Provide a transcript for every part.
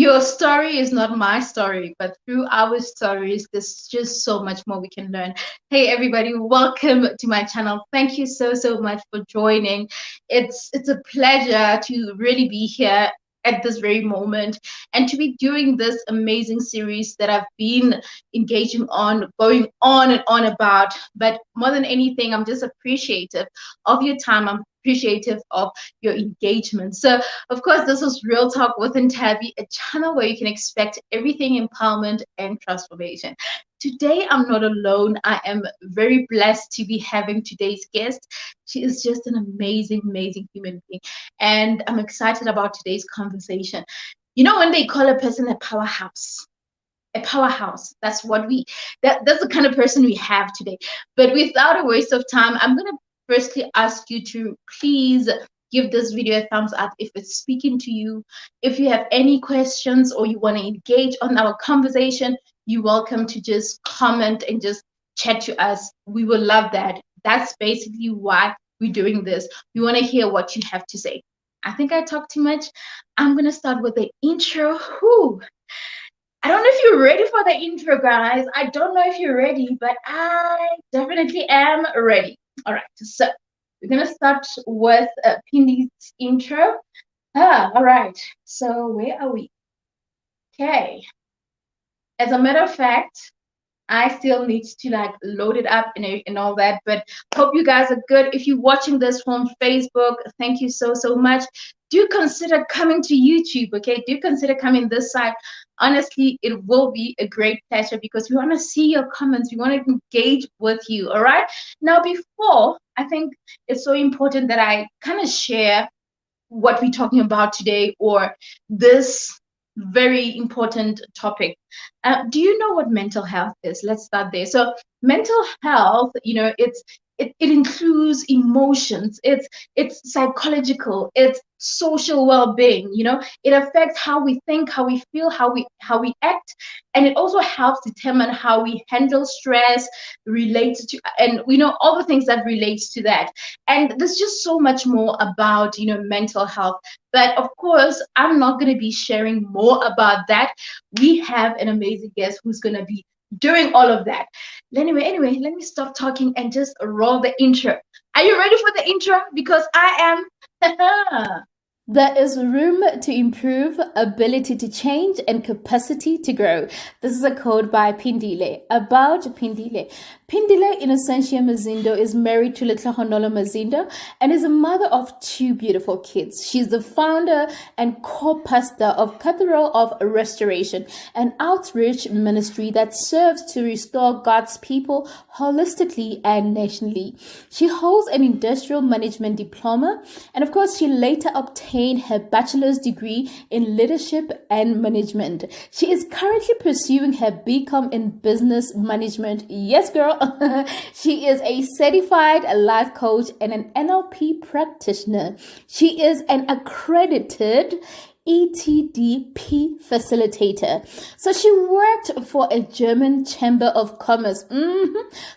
Your story is not my story, but through our stories, there's just so much more we can learn. Hey, everybody, welcome to my channel. Thank you so much for joining. It's a pleasure to really be here at this very moment and to be doing this amazing series that I've been engaging on, going on and on about. But more than anything, I'm just appreciative of your time. I'm appreciative of your engagement. So, of course, this is Real Talk with Ntabi, a channel where you can expect everything empowerment and transformation. Today, I'm not alone. I am very blessed to be having today's guest. She is just an amazing human being. And I'm excited about today's conversation. You know, when they call a person a powerhouse, that's that's the kind of person we have today. But without a waste of time, I'm going to firstly ask you to please give this video a thumbs up if it's speaking to you. If you have any questions or you want to engage on our conversation, you're welcome to just comment and just chat to us. We will love that. That's basically why we're doing this. We want to hear what you have to say. I think I talked too much. I'm going to start with the intro. Whew. I don't know if you're ready for the intro, guys. I don't know if you're ready, but I definitely am ready. All right, so we're going to start with Pindi's intro. All right, so where are we? Okay. As a matter of fact, I still need to load it up and all that, but hope you guys are good. If you're watching this from Facebook, thank you so much. Do consider coming to YouTube, okay? Do consider coming this side. Honestly, it will be a great pleasure because we want to see your comments. We want to engage with you, all right? Now, before, I think it's so important that I kind of share what we're talking about today or this very important topic. Do you know what mental health is? Let's start there. So mental health, you know, it includes emotions, it's psychological, it's social well-being, you know, it affects how we think, how we feel, how we act, and it also helps determine how we handle stress related to, and we know all the things that relates to that. And there's just so much more about, you know, mental health. But of course, I'm not going to be sharing more about that. We have an amazing guest who's going to be doing all of that. Anyway, let me stop talking and just roll the intro. Are you ready for the intro? Because I am. There is room to improve, ability to change, and capacity to grow. This is a quote by Phindile. About Phindile. Phindile Innocentia Mazindo is married to Lehlohonolo Mazindo and is a mother of 2 beautiful kids. She's the founder and co-pastor of Cathedral of Restoration, an outreach ministry that serves to restore God's people holistically and nationally. She holds an industrial management diploma, and of course, she later obtained her bachelor's degree in leadership and management. She is currently pursuing her BCom in business management. Yes, girl. She is a certified life coach and an NLP practitioner. She is an accredited ETDP Facilitator. So she worked for a German Chamber of Commerce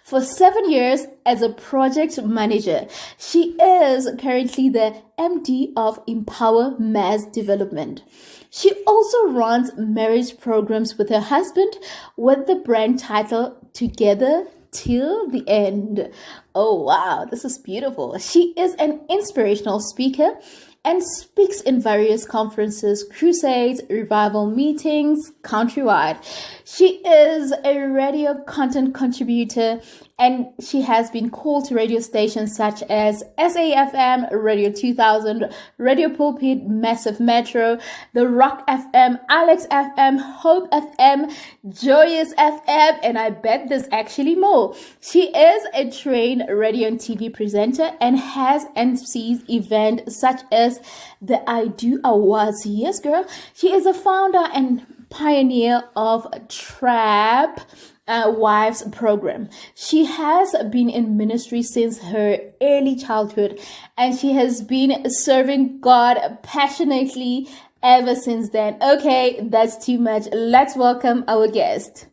for 7 years as a project manager. She is currently the MD of EmpowerMaz Development. She also runs marriage programs with her husband with the brand title Together Till the End. Oh wow, this is beautiful. She is an inspirational speaker and speaks in various conferences, crusades, revival meetings, countrywide. She is a radio content contributor, and she has been called to radio stations such as SAFM, Radio 2000, Radio Pulpit, Massive Metro, The Rock FM, Alex FM, Hope FM, Joyous FM, and I bet there's actually more. She is a trained radio and TV presenter and has MCed events such as the I Do Awards. Yes, girl. She is a founder and pioneer of Trap Wives program. She has been in ministry since her early childhood, and she has been serving God passionately ever since then. Okay, that's too much. Let's welcome our guest.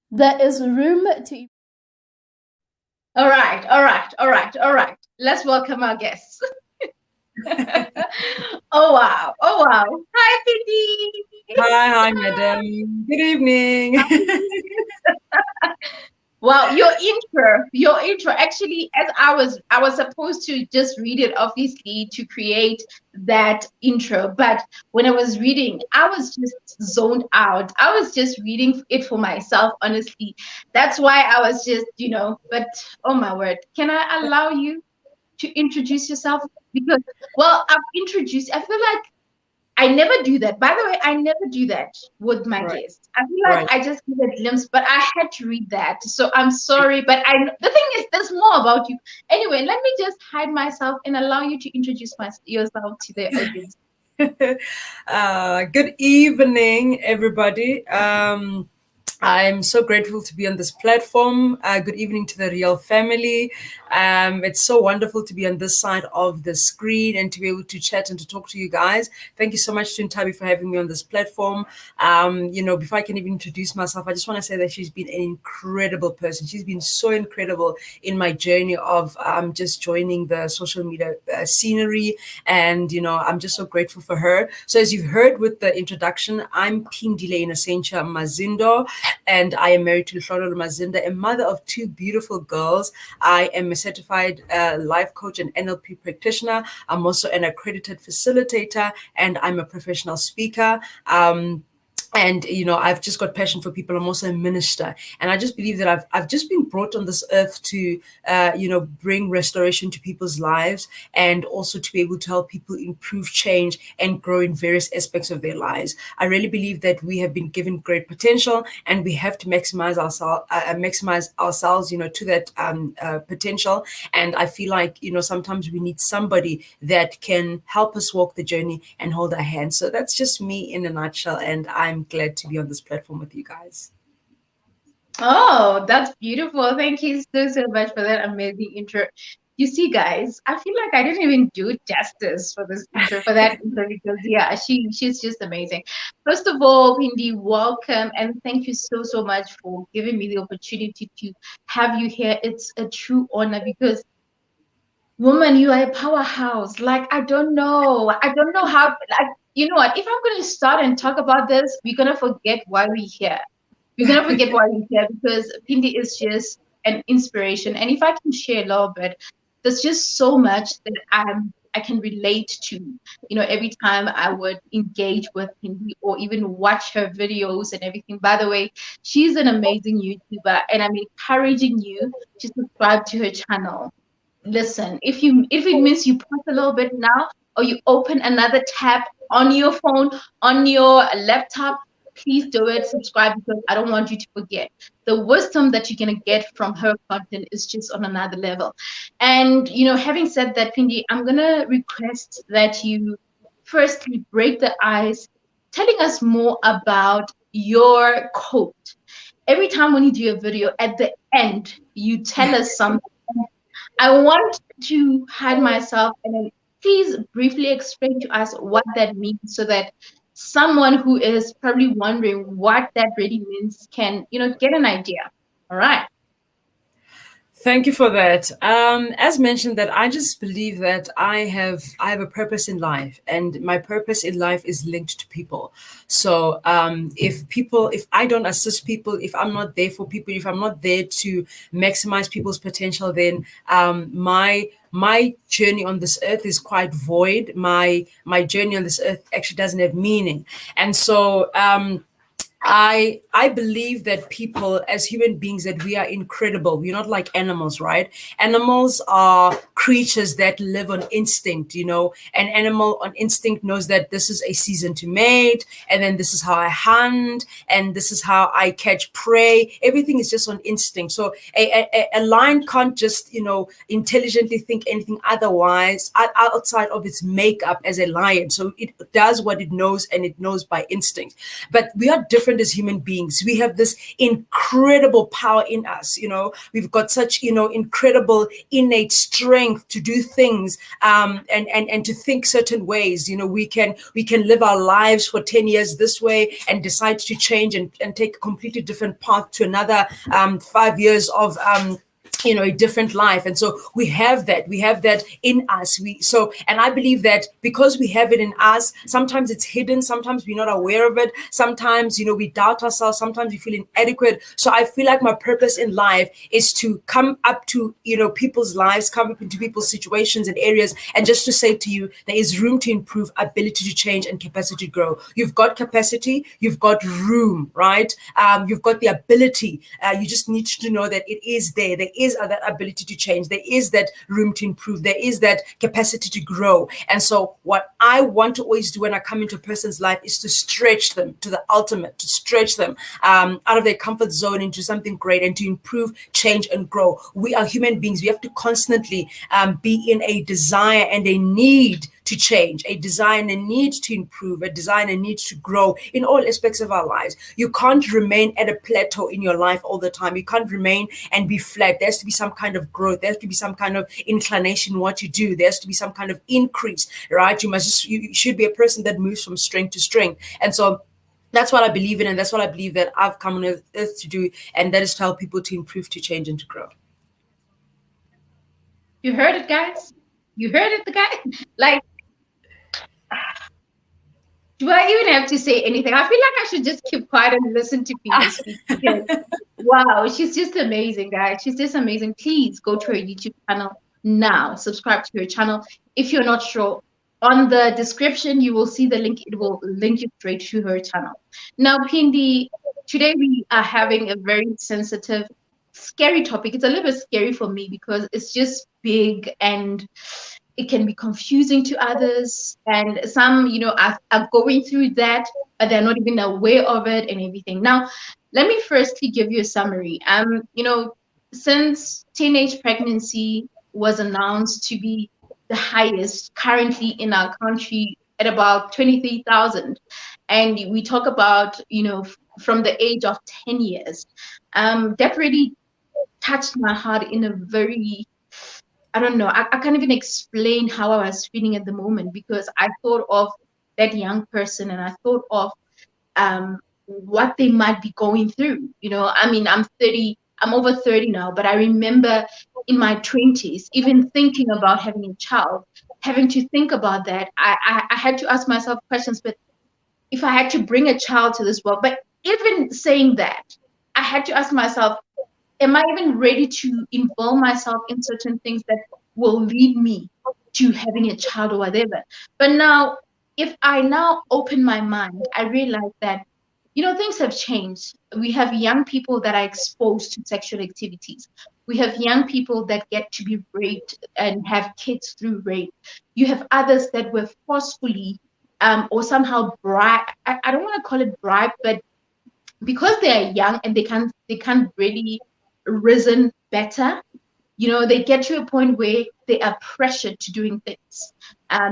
There is room to... All right. Let's welcome our guests. Oh wow. Oh wow. Hi, Pidi. Hi, madam. Good evening. Wow, your intro. Actually, as I was supposed to just read it, obviously, to create that intro. But when I was reading, I was just zoned out. I was just reading it for myself, honestly. That's why I was just, but oh my word, can I allow you to introduce yourself? Because, well, I've introduced, I feel like I never do that. By the way, I never do that with my Right, guests. I feel like right. I just give a glimpse, but I had to read that. So I'm sorry, but the thing is, there's more about you. Anyway, let me just hide myself and allow you to introduce yourself to the audience. Good evening, everybody. I'm so grateful to be on this platform. Good evening to the Real family. It's so wonderful to be on this side of the screen and to be able to chat and to talk to you guys. Thank you so much to Ntabi for having me on this platform. Before I can even introduce myself, I just want to say that she's been an incredible person. She's been so incredible in my journey of just joining the social media scenery. And, I'm just so grateful for her. So as you've heard with the introduction, I'm Phindile Innocentia Mazindo, and I am married to Lehlohonolo Mazindo, a mother of two beautiful girls. I am a certified life coach and NLP practitioner. I'm also an accredited facilitator, and I'm a professional speaker. And I've just got passion for people. I'm also a minister, and I just believe that I've just been brought on this earth to bring restoration to people's lives, and also to be able to help people improve, change, and grow in various aspects of their lives. I really believe that we have been given great potential, and we have to maximize ourselves to that potential. And I feel like sometimes we need somebody that can help us walk the journey and hold our hand. So that's just me in a nutshell, and I'm glad to be on this platform with you guys. Oh, that's beautiful. Thank you so much for that amazing intro. You see, guys, I feel like I didn't even do justice for this intro, for that intro, because yeah, she's just amazing. First of all, Pindi, welcome and thank you so much for giving me the opportunity to have you here. It's a true honor because, woman, you are a powerhouse. Like, I don't know how. Like, you know what? If I'm going to start and talk about this, we're going to forget why we're here. We're gonna forget why we're here, because Pindi is just an inspiration. And if I can share a little bit, there's just so much that I can relate to. Every time I would engage with Pindi or even watch her videos and everything. By the way, she's an amazing YouTuber, and I'm encouraging you to subscribe to her channel. Listen, if it means you pause a little bit now, or you open another tab on your phone, on your laptop, please do it. Subscribe, because I don't want you to forget. The wisdom that you're gonna get from her content is just on another level. And having said that, Pindi, I'm gonna request that you firstly break the ice, telling us more about your quote. Every time when you do a video, at the end, you tell us something. I want to hide myself, and then please briefly explain to us what that means, so that someone who is probably wondering what that really means can, get an idea. All right. Thank you for that. As mentioned, that I just believe that I have a purpose in life, and my purpose in life is linked to people. So if I don't assist people, if I'm not there for people, if I'm not there to maximize people's potential, then my journey on this earth is quite void. My journey on this earth actually doesn't have meaning, and so. I believe that people, as human beings, that we are incredible. We're not like animals, right? Animals are creatures that live on instinct. An animal on instinct knows that this is a season to mate, and then this is how I hunt, and this is how I catch prey. Everything is just on instinct. So a lion can't just intelligently think anything otherwise outside of its makeup as a lion. So it does what it knows, and it knows by instinct. But we are different as human beings. We have this incredible power in us. We've got such incredible innate strength to do things, and to think certain ways. We can live our lives for 10 years this way and decide to change and take a completely different path to another 5 years of a different life. And so we have that in us. And I believe that because we have it in us, sometimes it's hidden, sometimes we're not aware of it, sometimes we doubt ourselves, sometimes we feel inadequate. So I feel like my purpose in life is to come up to people's lives, come up into people's situations and areas, and just to say to you, there is room to improve, ability to change, and capacity to grow. You've got capacity, you've got room, right? You've got the ability. You just need to know that it is there. There is that ability to change. There is that room to improve. There is that capacity to grow. And so what I want to always do when I come into a person's life is to stretch them to the ultimate, to stretch them out of their comfort zone into something great, and to improve, change, and grow. We are human beings. We have to constantly be in a desire and a need to change, a desire and a need to improve, a desire and a need to grow in all aspects of our lives. You can't remain at a plateau in your life all the time. You can't remain and be flat. There has to be some kind of growth. There has to be some kind of inclination in what you do. There has to be some kind of increase, right? You should be a person that moves from strength to strength. And so that's what I believe in, and that's what I believe that I've come on earth to do, and that is to help people to improve, to change, and to grow. You heard it, guys. You heard it, the guy. Like, do I even have to say anything? I feel like I should just keep quiet and listen to people speak. Because, wow, she's just amazing, guys. She's just amazing. Please go to her YouTube channel now. Subscribe to her channel. If you're not sure, on the description, you will see the link. It will link you straight to her channel. Now, Phindi, today we are having a very sensitive, scary topic. It's a little bit scary for me because it's just big and it can be confusing to others, and some are going through that, but they're not even aware of it and everything. Now, let me firstly give you a summary. Since teenage pregnancy was announced to be the highest currently in our country at about 23,000, and we talk about from the age of 10 years, that really touched my heart in a very, I don't know, I can't even explain how I was feeling at the moment, because I thought of that young person and I thought of what they might be going through. I'm 30, I'm over 30 now, but I remember in my 20s, even thinking about having a child, having to think about that. I had to ask myself questions, but if I had to bring a child to this world, but even saying that, I had to ask myself, am I even ready to involve myself in certain things that will lead me to having a child or whatever? But now, if I now open my mind, I realize that, things have changed. We have young people that are exposed to sexual activities. We have young people that get to be raped and have kids through rape. You have others that were forcefully or somehow bribed. I don't want to call it bribe, but because they are young and they can't really reason better, they get to a point where they are pressured to doing things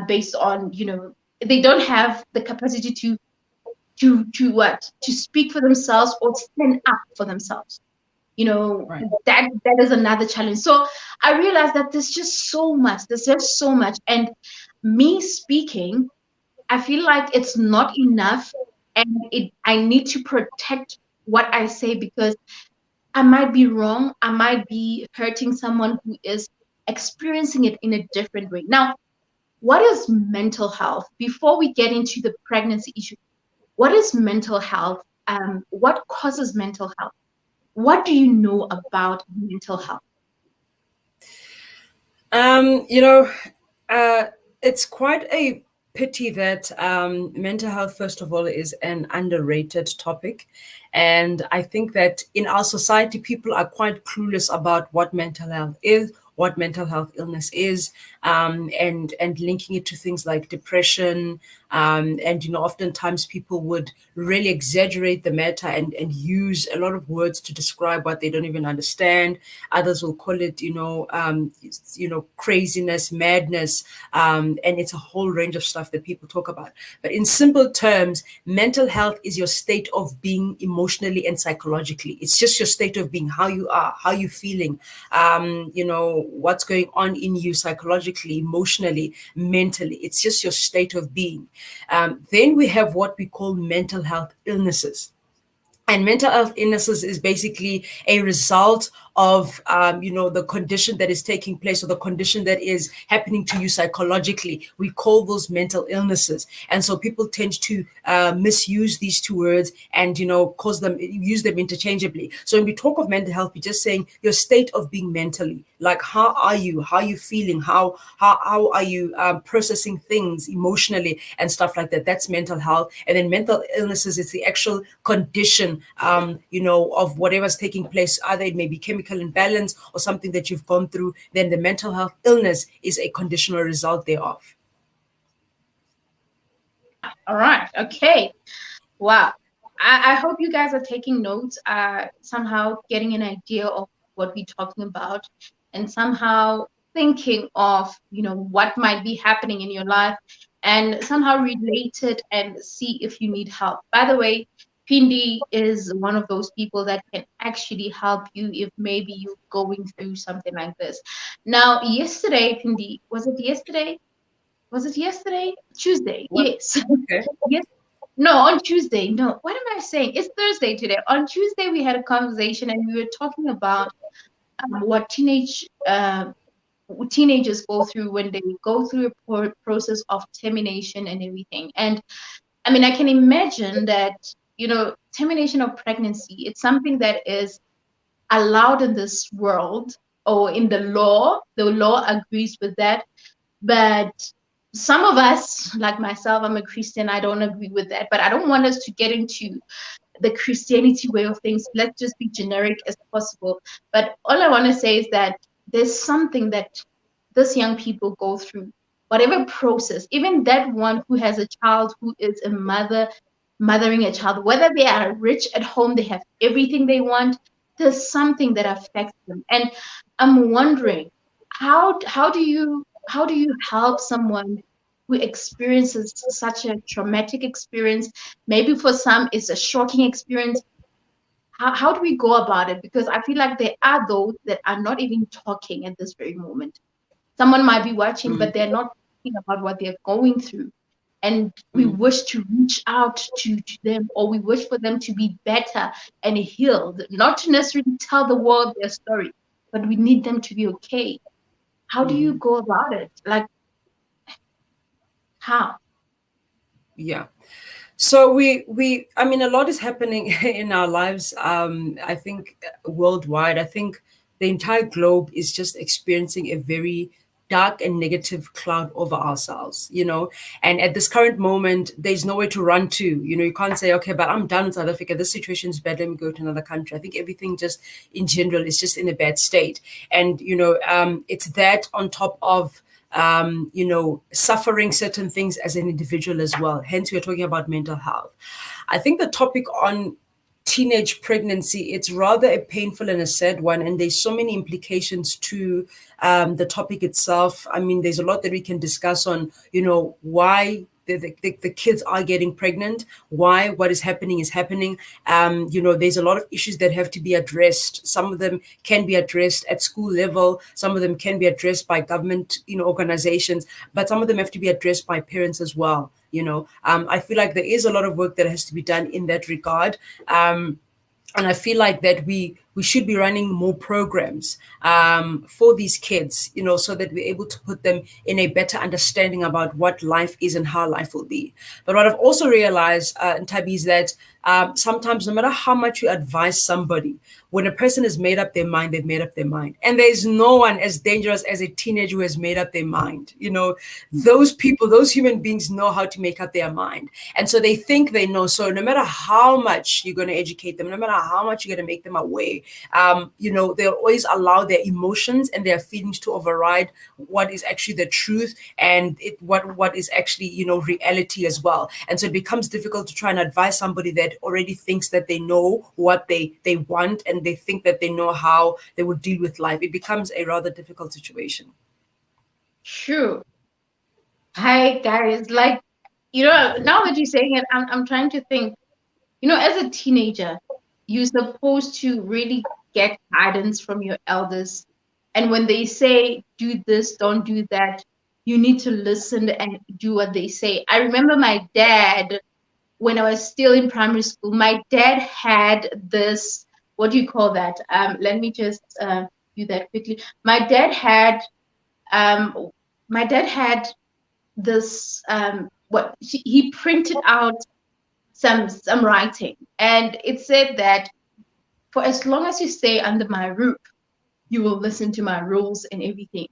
based on, they don't have the capacity to speak for themselves or stand up for themselves. Right. That is another challenge. So I realized that there's just so much. And me speaking, I feel like it's not enough, and I need to protect what I say, because I might be wrong. I might be hurting someone who is experiencing it in a different way. Now, what is mental health? Before we get into the pregnancy issue, what is mental health? What causes mental health? What do you know about mental health? It's quite a pity that mental health, first of all, is an underrated topic. And I think that in our society, people are quite clueless about what mental health is, what mental health illness is, and linking it to things like depression. And oftentimes people would really exaggerate the matter and use a lot of words to describe what they don't even understand. Others will call it, craziness, madness, and it's a whole range of stuff that people talk about. But in simple terms, mental health is your state of being emotionally and psychologically. It's just your state of being, how you are, how you're feeling, what's going on in you psychologically, emotionally, mentally. It's just your state of being. Then we have what we call mental health illnesses. And mental health illnesses is basically a result of, the condition that is taking place or the condition that is happening to you psychologically. We call those mental illnesses. And so people tend to misuse these two words and, use them interchangeably. So when we talk of mental health, we're just saying your state of being mentally, like how are you feeling, how are you processing things emotionally and stuff like that. That's mental health. And then mental illnesses is the actual condition, of whatever's taking place. Either it may be chemical imbalance or something that you've gone through. Then the mental health illness is a conditional result thereof. All right. Okay. Wow. I hope you guys are taking notes, somehow getting an idea of what we're talking about, and somehow thinking of, what might be happening in your life, and somehow relate it and see if you need help. By the way, Phindile is one of those people that can actually help you if maybe you're going through something like this. Now, yesterday, Phindile, was it yesterday? Tuesday. What? Yes. Okay. Yes. No, on Tuesday. No, what am I saying? It's Thursday today. On Tuesday, we had a conversation and we were talking about what teenagers go through when they go through a process of termination and everything. And I mean, I can imagine that, termination of pregnancy, it's something that is allowed in this world or in the law. The law agrees with that. But some of us, like myself, I'm a Christian, I don't agree with that. But I don't want us to get into the Christianity way of things. Let's just be generic as possible. But all I want to say is that there's something that these young people go through, whatever process, even that one who has a child who is a mothering a child, whether they are rich at home, they have everything they want, there's something that affects them. And I'm wondering, how do you help someone who experiences such a traumatic experience? Maybe for some it's a shocking experience. How do we go about it? Because I feel like there are those that are not even talking at this very moment. Someone might be watching, but they're not thinking about what they're going through. And we wish to reach out to them, or we wish for them to be better and healed, not to necessarily tell the world their story, but we need them to be okay. How do you go about it? Like, how? Yeah. So a lot is happening in our lives. I think worldwide, I think the entire globe is just experiencing a very dark and negative cloud over ourselves, and at this current moment, there's nowhere to run to. You can't say, okay, but I'm done in South Africa. This situation is bad. Let me go to another country. I think everything just in general is just in a bad state. And, it's that on top of, suffering certain things as an individual as well. Hence, we're talking about mental health. I think the topic on teenage pregnancy, it's rather a painful and a sad one, and there's so many implications to the topic itself. I mean, there's a lot that we can discuss on, why the kids are getting pregnant, why what is happening. There's a lot of issues that have to be addressed. Some of them can be addressed at school level. Some of them can be addressed by government, organizations, but some of them have to be addressed by parents as well. I feel like there is a lot of work that has to be done in that regard. And I feel like that we should be running more programs for these kids, so that we're able to put them in a better understanding about what life is and how life will be. But what I've also realized, Tabi, is that sometimes no matter how much you advise somebody, when a person has made up their mind, they've made up their mind. And there's no one as dangerous as a teenager who has made up their mind. Those people, those human beings know how to make up their mind. And so they think they know. So no matter how much you're going to educate them, no matter how much you're going to make them aware, they'll always allow their emotions and their feelings to override what is actually the truth and what is actually, reality as well. And so it becomes difficult to try and advise somebody that already thinks that they know what they want and they think that they know how they will deal with life. It becomes a rather difficult situation. True. Hi, guys. Like, now that you're saying it, I'm trying to think, as a teenager, you're supposed to really get guidance from your elders. And when they say, do this, don't do that, you need to listen and do what they say. I remember my dad, when I was still in primary school, my dad had this what do you call that? Let me just do that quickly. My dad had this what he printed out some writing, and it said that for as long as you stay under my roof, you will listen to my rules and everything.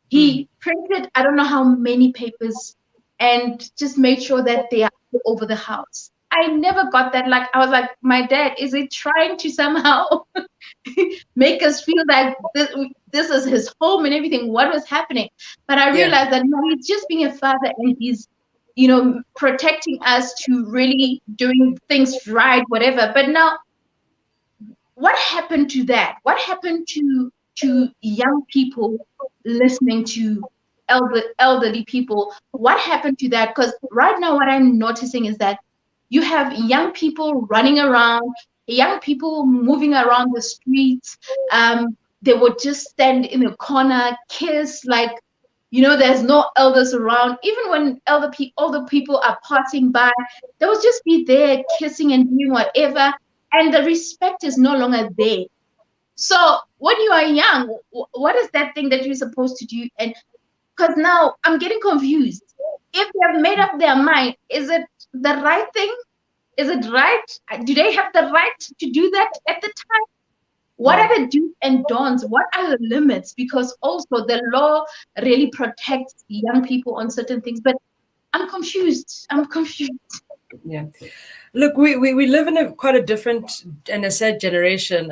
He printed I don't know how many papers and just made sure that they are all over the house. I never got that. Like, I was like, my dad, is he trying to somehow make us feel like this is his home and everything? What was happening? But I realized that no, he's just being a father, and he's, protecting us to really doing things right, whatever. But now, what happened to that? What happened to young people listening to elderly people? What happened to that? Because right now, what I'm noticing is that you have young people running around, young people moving around the streets. They would just stand in a corner, kiss, like, there's no elders around. Even when older people are passing by, they would just be there kissing and doing whatever. And the respect is no longer there. So when you are young, what is that thing that you're supposed to do? And because now I'm getting confused. If they have made up their mind, is it the right thing? Is it right? Do they have the right to do that at the time? What are the do's and don'ts? What are the limits? Because also the law really protects young people on certain things. But I'm confused. Yeah. Look, we live in quite a different and a sad generation.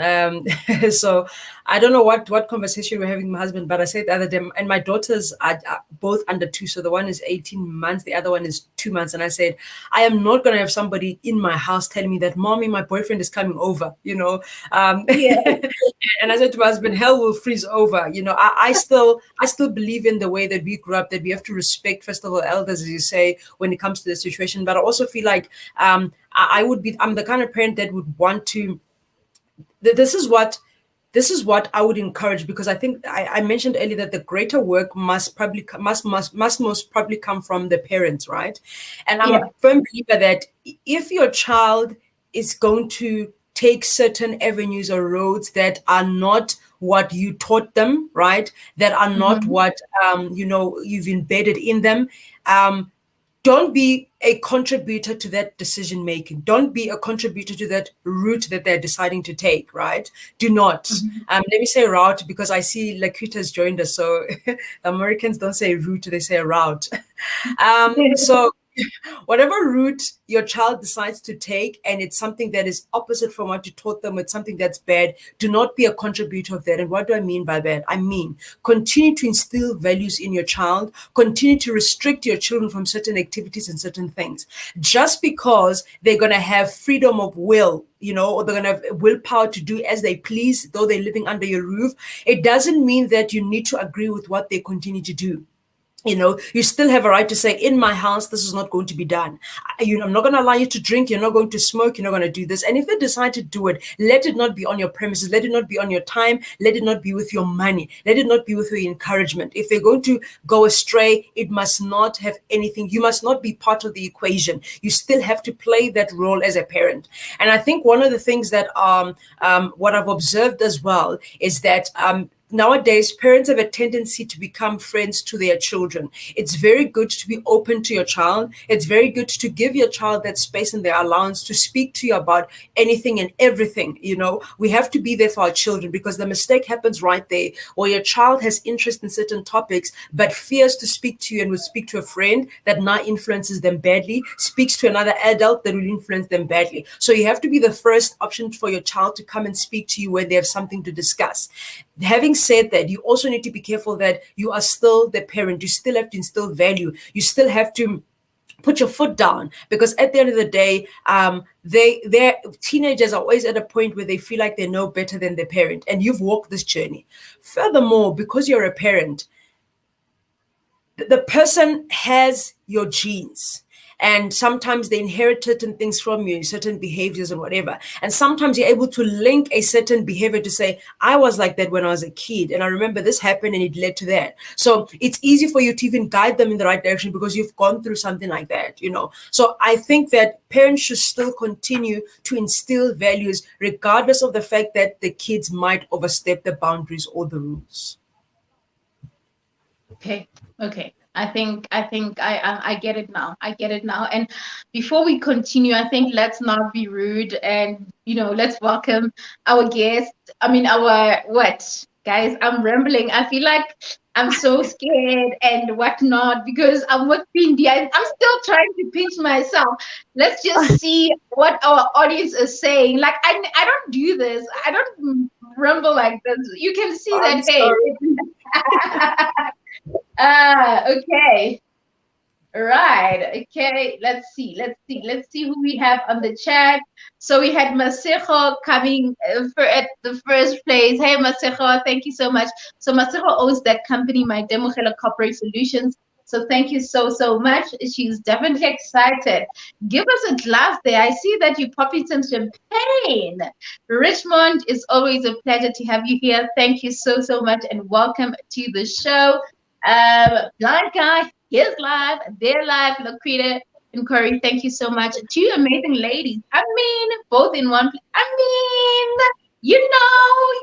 So I don't know what conversation we're having with my husband, but I said the other day, and my daughters are both under 2. So the one is 18 months, the other one is 2 months. And I said, I am not going to have somebody in my house telling me that, Mommy, my boyfriend is coming over, And I said to my husband, hell will freeze over. I still believe in the way that we grew up, that we have to respect, first of all, elders, as you say, when it comes to the situation. But I also feel like I'm the kind of parent that would want to, this is what I would encourage, because I think I mentioned earlier that the greater work must most probably come from the parents, right? And I'm a firm believer that if your child is going to take certain avenues or roads that are not what you taught them, right? That are not what you've embedded in them. Don't be a contributor to that decision making. Don't be a contributor to that route that they're deciding to take, right? Do not. Let me say route, because I see Lakuta's joined us. So Americans don't say route, they say route. So whatever route your child decides to take, and it's something that is opposite from what you taught them, it's something that's bad, do not be a contributor of that. And what do I mean by that? I mean, continue to instill values in your child, continue to restrict your children from certain activities and certain things. Just because they're going to have freedom of will, or they're going to have willpower to do as they please, though they're living under your roof, it doesn't mean that you need to agree with what they continue to do. You still have a right to say, in my house, this is not going to be done. I'm not going to allow you to drink. You're not going to smoke. You're not going to do this. And if they decide to do it, let it not be on your premises. Let it not be on your time. Let it not be with your money. Let it not be with your encouragement. If they're going to go astray, it must not have anything. You must not be part of the equation. You still have to play that role as a parent. And I think one of the things that what I've observed as well is that nowadays, parents have a tendency to become friends to their children. It's very good to be open to your child. It's very good to give your child that space and their allowance to speak to you about anything and everything. We have to be there for our children, because the mistake happens right there, where your child has interest in certain topics, but fears to speak to you and will speak to a friend that now influences them badly, speaks to another adult that will influence them badly. So you have to be the first option for your child to come and speak to you when they have something to discuss. Having said that, you also need to be careful that you are still the parent. You still have to instill value. You still have to put your foot down, because at the end of the day, their teenagers are always at a point where they feel like they know better than their parent, and you've walked this journey. Furthermore, because you're a parent, the person has your genes. and sometimes they inherit certain things from you, certain behaviors and whatever. And sometimes you're able to link a certain behavior to say, I was like that when I was a kid, and I remember this happened and it led to that. So it's easy for you to even guide them in the right direction because you've gone through something like that, So I think that parents should still continue to instill values regardless of the fact that the kids might overstep the boundaries or the rules. Okay. I think I get it now. I get it now. And before we continue, I think let's not be rude and let's welcome our guest. I mean our what? Guys, I'm rambling. I feel like I'm so scared and whatnot because I'm with Phindile. I'm still trying to pinch myself. Let's just see what our audience is saying. Like I don't do this. I don't ramble like this. You can see that. Hey. Okay. Right. Okay. Let's see who we have on the chat. So we had Masejo coming at the first place. Hey, Masejo, thank you so much. So Masejo owns that company, My Demogela Corporate Solutions. So thank you so much. She's definitely excited. Give us a glass there. I see that you popping some champagne. Richmond, it's always a pleasure to have you here. Thank you so much and welcome to the show. Blind Guy, his live, their live, Laquita and Corey, thank you so much. Two amazing ladies. I mean, both in one place. I mean, you know,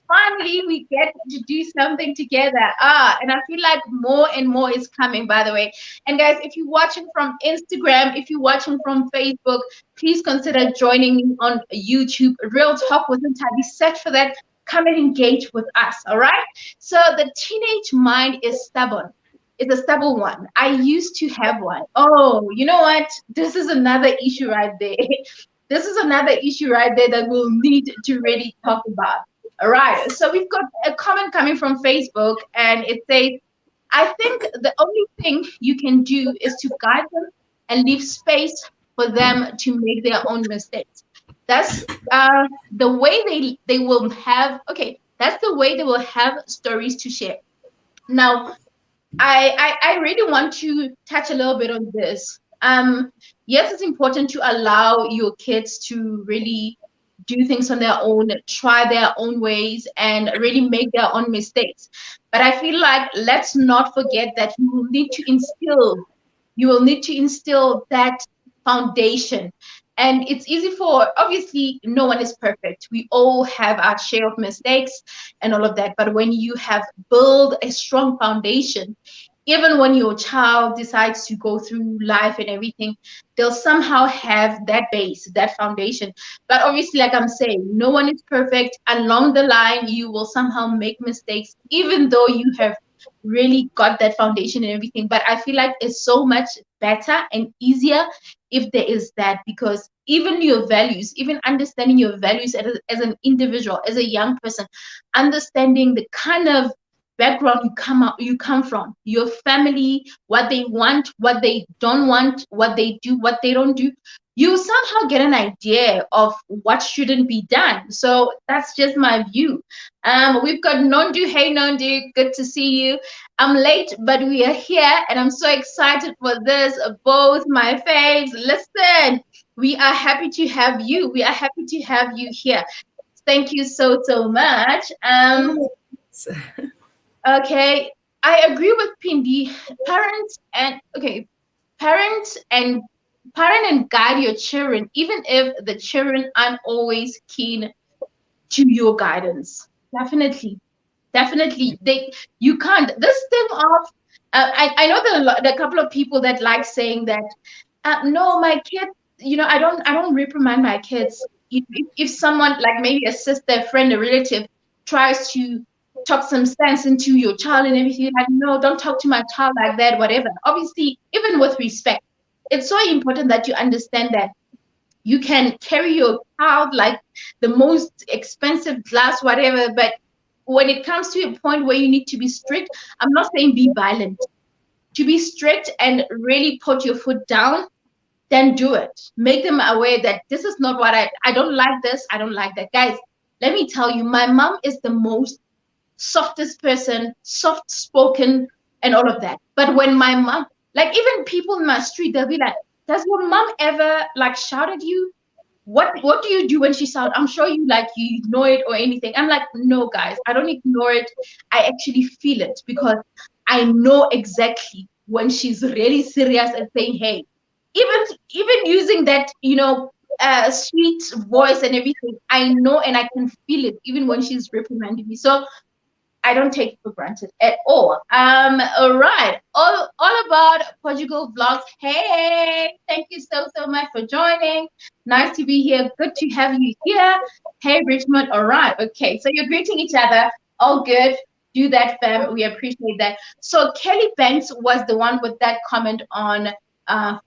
finally we get to do something together. And I feel like more and more is coming, by the way. And guys, if you're watching from Instagram, if you're watching from Facebook, please consider joining me on YouTube. Real Talk with Ntabi. Search for that. Come and engage with us, all right? So the teenage mind is stubborn. It's a stubborn one. I used to have one. Oh, you know what? This is another issue right there. This is another issue right there that we'll need to really talk about. All right. So we've got a comment coming from Facebook, and it says, I think the only thing you can do is to guide them and leave space for them to make their own mistakes. That's the way they will have, that's the way they will have stories to share. Now, I really want to touch a little bit on this. Yes, it's important to allow your kids to really do things on their own, try their own ways, and really make their own mistakes. But I feel like let's not forget that you will need to instill that foundation. And it's easy obviously, no one is perfect. We all have our share of mistakes and all of that. But when you have built a strong foundation, even when your child decides to go through life and everything, they'll somehow have that base, that foundation. But obviously, like I'm saying, no one is perfect. Along the line, you will somehow make mistakes, even though you have really got that foundation and everything. But I feel like it's so much better and easier if there is that, because even your values, even understanding your values as an individual, as a young person, understanding the kind of background you come from, your family, what they want, what they don't want, what they do, what they don't do, you somehow get an idea of what shouldn't be done. So that's just my view. We've got Nondu. Hey Nondu, good to see you. I'm late, but we are here, and I'm so excited for this. Both my faves. Listen, we are happy to have you. We are happy to have you here. Thank you so much. Okay, I agree with Pindi. Parent and guide your children, even if the children aren't always keen to your guidance. Definitely. You can't. This thing of I know there are a couple of people that like saying that no, my kids, I don't reprimand my kids. If someone, like maybe a sister, a friend, a relative, tries to talk some sense into your child and everything, like, no, don't talk to my child like that, whatever. Obviously, even with respect, it's so important that you understand that you can carry your child like the most expensive glass, whatever, but when it comes to a point where you need to be strict, I'm not saying be violent. To be strict and really put your foot down, then do it. Make them aware that this is not what I don't like this, I don't like that. Guys, let me tell you, my mom is the most softest person, soft spoken and all of that. But when my mom, Like even people in my street, they'll be like, does your mom ever like shout at you? What do you do when she shouts? I'm sure you ignore it or anything. I'm like, no, guys, I don't ignore it. I actually feel it because I know exactly when she's really serious and saying, hey, even using that, sweet voice and everything, I know and I can feel it even when she's reprimanding me. So I don't take it for granted at all. All right. All about Portugal vlogs. Hey, thank you so much for joining. Nice to be here. Good to have you here. Hey, Richmond. All right. Okay. So you're greeting each other. All good. Do that, fam. We appreciate that. So Kelly Banks was the one with that comment on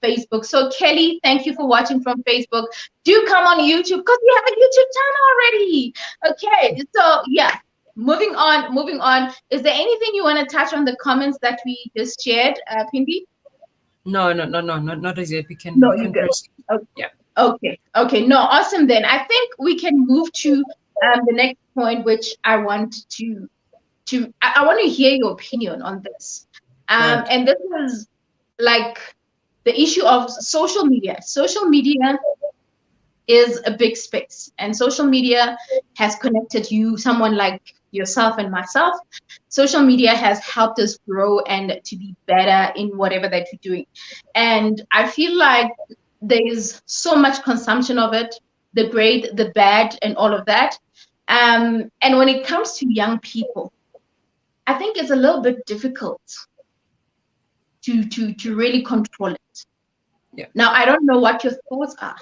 Facebook. So Kelly, thank you for watching from Facebook. Do come on YouTube because we have a YouTube channel already. Okay. So yeah. Moving on. Is there anything you want to touch on the comments that we just shared, Pindi? No, not as yet. We can proceed. Okay. Yeah. Okay. No, awesome then. I think we can move to the next point, which I want I want to hear your opinion on this. Right. And this is like the issue of social media. Social media is a big space, and social media has connected someone like yourself and myself. Social media has helped us grow and to be better in whatever that you're doing. And I feel like there's so much consumption of it, the great, the bad, and all of that. And when it comes to young people, I think it's a little bit difficult to really control it. Yeah. Now, I don't know what your thoughts are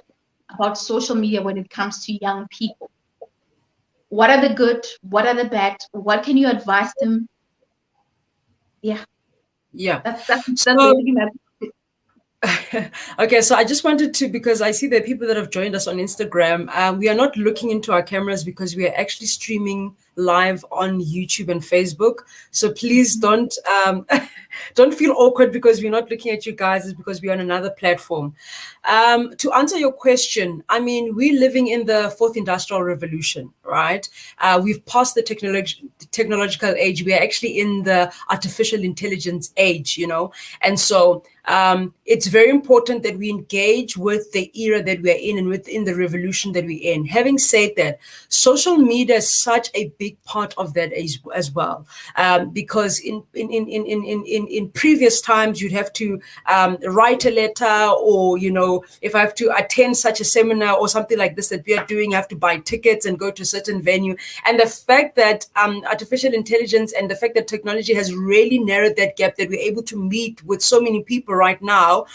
about social media when it comes to young people. What are the good? What are the bad? What can you advise them? Yeah. That's basically my. Okay, so I just wanted to, because I see that people that have joined us on Instagram, we are not looking into our cameras because we are actually streaming live on YouTube and Facebook. So please don't feel awkward because we're not looking at you guys. It's because we're on another platform. To answer your question, I mean, we're living in the fourth industrial revolution, right? We've passed the technological age. We are actually in the artificial intelligence age, and so it's very important that we engage with the era that we're in and within the revolution that we're in. Having said that, social media is such a big part of that as well, because in previous times you'd have to write a letter, or if I have to attend such a seminar or something like this that we are doing, I have to buy tickets and go to a certain venue. And the fact that artificial intelligence and the fact that technology has really narrowed that gap, that we're able to meet with so many people right now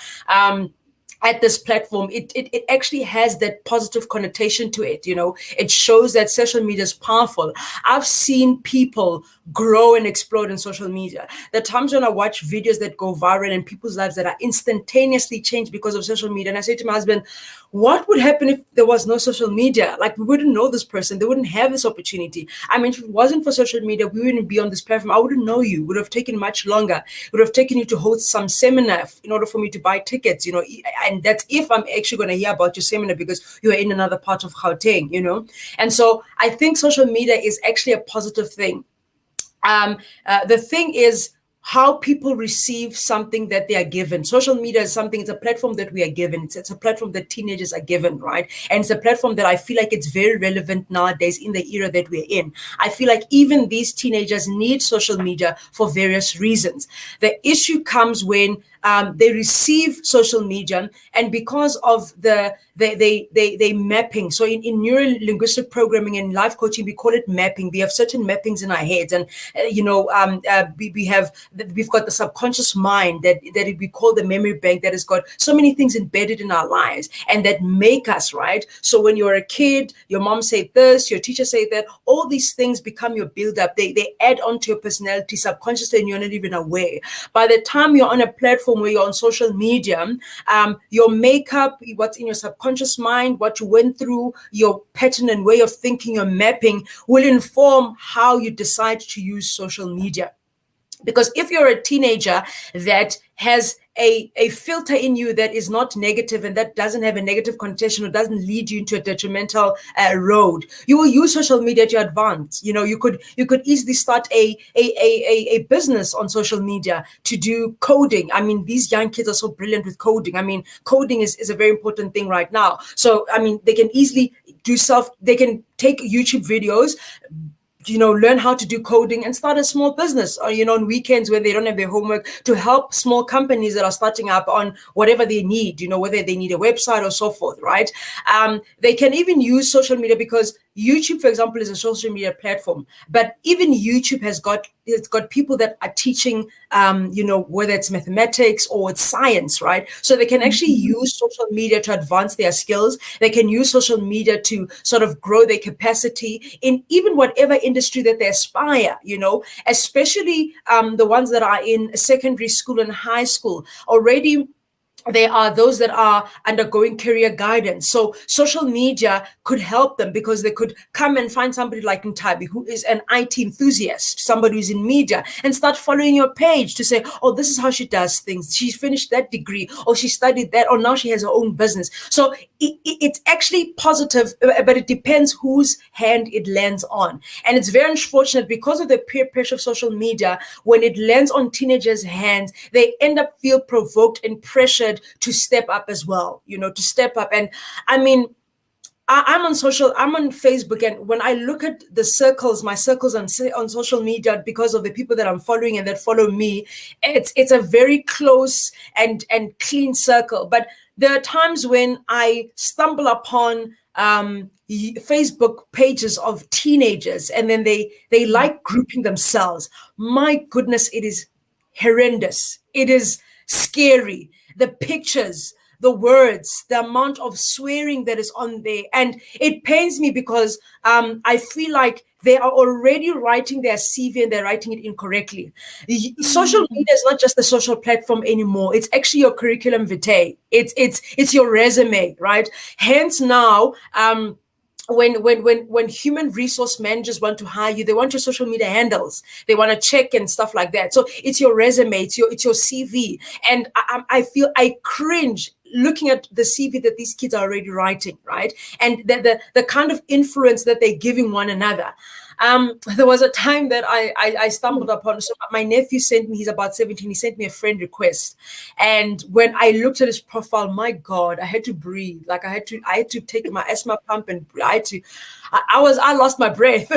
at this platform, it actually has that positive connotation to it. It shows that social media is powerful. I've seen people grow and explode in social media. The times when I watch videos that go viral and people's lives that are instantaneously changed because of social media, and I say to my husband, what would happen if there was no social media? Like, we wouldn't know this person. They wouldn't have this opportunity. I mean, if it wasn't for social media, we wouldn't be on this platform. I wouldn't know you. It would have taken much longer. It would have taken you to host some seminar in order for me to buy tickets, and that's if I'm actually going to hear about your seminar because you're in another part of Gauteng, And so I think social media is actually a positive thing. The thing is how people receive something that they are given. Social media is it's a platform that we are given. It's a platform that teenagers are given, right? And it's a platform that I feel like it's very relevant nowadays in the era that we're in. I feel like even these teenagers need social media for various reasons. The issue comes when they receive social media, and because of they mapping. So in neuro-linguistic programming and life coaching, we call it mapping. We have certain mappings in our heads, and we've got the subconscious mind that we call the memory bank, that has got so many things embedded in our lives and that make us, right? So when you're a kid, your mom said this, your teacher said that, all these things become your build-up. They add on to your personality subconsciously, and you're not even aware. By the time you're on a platform where you're on social media, your makeup, what's in your subconscious mind, what you went through, your pattern and way of thinking, your mapping will inform how you decide to use social media. Because if you're a teenager that has a filter in you that is not negative and that doesn't have a negative connotation or doesn't lead you into a detrimental road, you will use social media to advance. You could easily start a business on social media to do coding. I mean, these young kids are so brilliant with coding. I mean, coding is a very important thing right now. So, I mean, they can easily they can take YouTube videos, learn how to do coding and start a small business, or, on weekends when they don't have their homework, to help small companies that are starting up on whatever they need, whether they need a website or so forth, right? They can even use social media, because YouTube, for example, is a social media platform, but even YouTube has got people that are teaching, whether it's mathematics or it's science, right? So they can actually use social media to advance their skills. They can use social media to sort of grow their capacity in even whatever industry that they aspire, especially the ones that are in secondary school and high school already. There are those that are undergoing career guidance. So social media could help them, because they could come and find somebody like Ntabi, who is an IT enthusiast, somebody who's in media, and start following your page to say, oh, this is how she does things. She's finished that degree, or she studied that, or now she has her own business. So it's actually positive, but it depends whose hand it lands on. And it's very unfortunate, because of the peer pressure of social media, when it lands on teenagers' hands, they end up feel provoked and pressured to step up as well, to step up. And I mean, I'm on Facebook, and when I look at my circles on social media, because of the people that I'm following and that follow me, it's a very close and clean circle. But there are times when I stumble upon Facebook pages of teenagers, and then they like grouping themselves. My goodness, it is horrendous. It is scary. The pictures, the words, the amount of swearing that is on there. And it pains me, because I feel like they are already writing their CV and they're writing it incorrectly. Social media is not just a social platform anymore. It's actually your curriculum vitae. It's your resume, right? Hence now, when human resource managers want to hire you, they want your social media handles. They want to check and stuff like that. So it's your resume, it's your CV. And I feel I cringe looking at the CV that these kids are already writing, right? And the kind of influence that they're giving one another. There was a time that I stumbled upon, so my nephew sent me, he's about 17, he sent me a friend request. And when I looked at his profile, my God, I had to breathe. Like I had to take my asthma pump, and I lost my breath.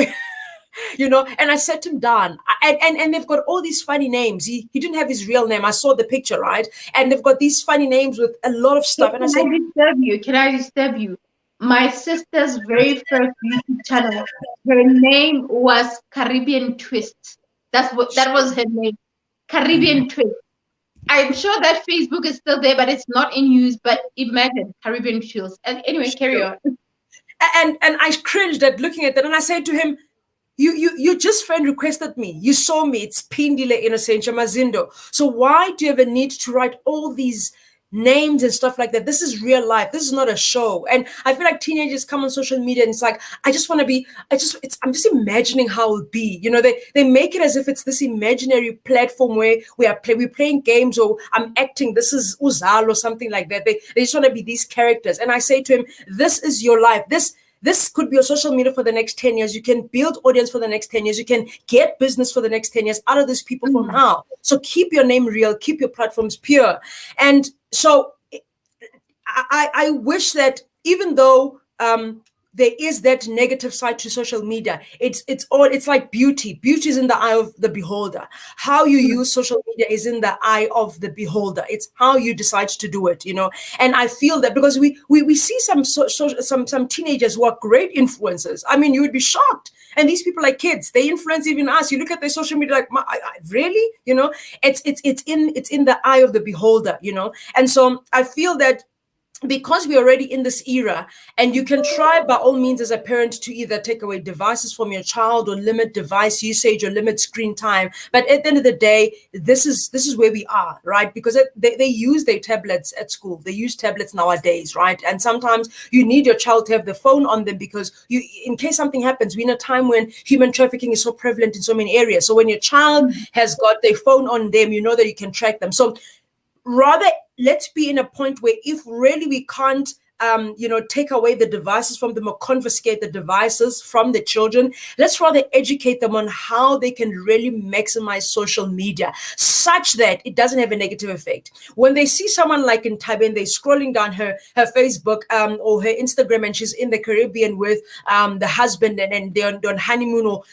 And I set him down, and they've got all these funny names. He didn't have his real name. I saw the picture, right? And they've got these funny names with a lot of stuff. And I said, Can I disturb you? My sister's very first YouTube channel, her name was Caribbean Twist. That was her name, Caribbean Twist. I'm sure that Facebook is still there, but it's not in use. But imagine Caribbean Twist. And anyway, carry on. And I cringed at looking at that, and I said to him, You just friend requested me. You saw me. It's Phindile Innocentia Mazindo. So why do you have a need to write all these names and stuff like that? This is real life. This is not a show. And I feel like teenagers come on social media and it's like, I'm just imagining how it'll be. They make it as if it's this imaginary platform where we're playing games, or I'm acting. This is Uzal or something like that. They just want to be these characters. And I say to him, this is your life. This could be your social media for the next 10 years. You can build audience for the next 10 years. You can get business for the next 10 years out of these people from now. So keep your name real, keep your platforms pure. And so I wish that, even though there is that negative side to social media, it's like beauty. Beauty is in the eye of the beholder. How you use social media is in the eye of the beholder. It's how you decide to do it, And I feel that, because we see some teenagers who are great influencers. I mean, you would be shocked. And these people are kids. They influence even us. You look at their social media like, really? It's in the eye of the beholder, And so I feel that because we're already in this era, and you can try by all means as a parent to either take away devices from your child or limit device usage or limit screen time. But at the end of the day, this is where we are, right? Because they use their tablets at school. They use tablets nowadays, right? And sometimes you need your child to have the phone on them because in case something happens, we're in a time when human trafficking is so prevalent in so many areas. So when your child has got their phone on them, you know that you can track them. So rather, let's be in a point where if really we can't, take away the devices from them or confiscate the devices from the children, let's rather educate them on how they can really maximize social media such that it doesn't have a negative effect. When they see someone like in Tabe and they're scrolling down her Facebook or her Instagram and she's in the Caribbean with the husband and they're on honeymoon, or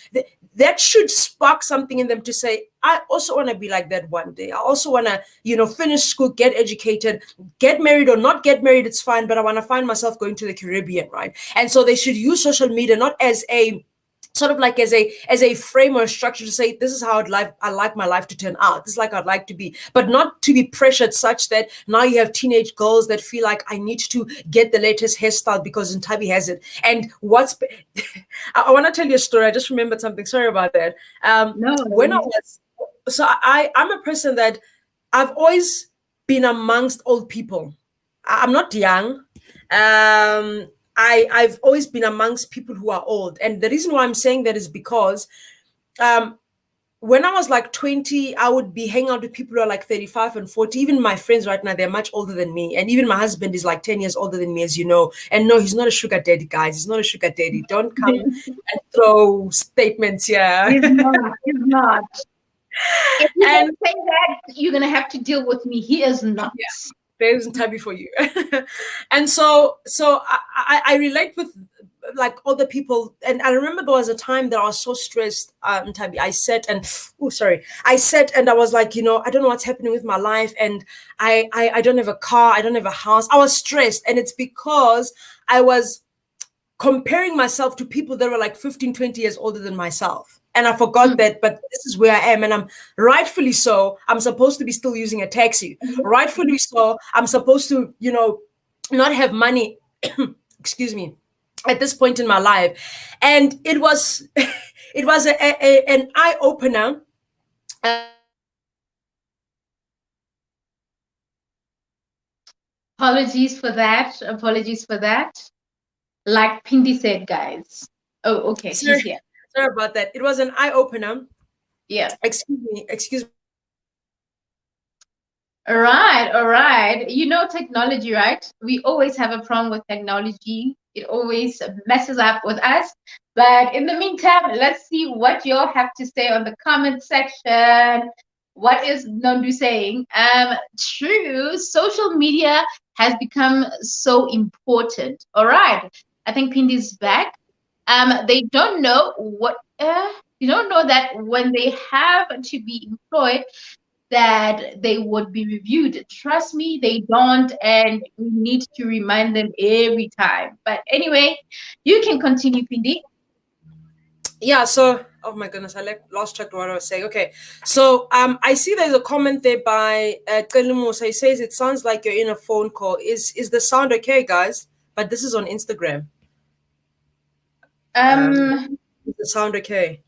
that should spark something in them to say, I also want to be like that one day. I also want to, finish school, get educated, get married or not get married, it's fine, but I want to find myself going to the Caribbean, right? And so they should use social media not as a sort of like as a frame or a structure to say, this is how I like my life to turn out. This is like I'd like to be, but not to be pressured such that now you have teenage girls that feel like I need to get the latest hairstyle because Ntabi has it. And I want to tell you a story. I just remembered something. Sorry about that. When I was, so I'm a person that I've always been amongst old people. I'm not young. I've always been amongst people who are old. And the reason why I'm saying that is because when I was like 20, I would be hanging out with people who are like 35 and 40. Even my friends right now, they're much older than me. And even my husband is like 10 years older than me, as you know. And no, he's not a sugar daddy, guys. He's not a sugar daddy. Don't come and throw statements here. He's not. If you don't say that, you're going to have to deal with me. He is not. Yeah. There isn't Tabi for you. And so I relate with like other people. And I remember there was a time that I was so stressed, Tabi. I sat and I was like, I don't know what's happening with my life. And I don't have a car. I don't have a house. I was stressed. And it's because I was comparing myself to people that were like 15, 20 years older than myself. And I forgot that, but this is where I am. And I'm rightfully so. I'm supposed to be still using a taxi. Rightfully so. I'm supposed to, not have money, excuse me, at this point in my life. And it was, an eye-opener. Apologies for that. Like Pindi said, guys. Oh, okay. She's here. Sorry about that. It was an eye-opener. Yeah. Excuse me. All right. Technology, right? We always have a problem with technology. It always messes up with us. But in the meantime, let's see what you all have to say on the comment section. What is Nondu saying? True, social media has become so important. All right. I think Pindi's back. They don't know that when they have to be employed, that they would be reviewed. Trust me, they don't, and we need to remind them every time. But anyway, you can continue, Pindi. Yeah, so, oh my goodness, I lost track of what I was saying. Okay, so I see there's a comment there by Kelimusa. He says, it sounds like you're in a phone call. Is the sound okay, guys? But this is on Instagram. Is the sound okay?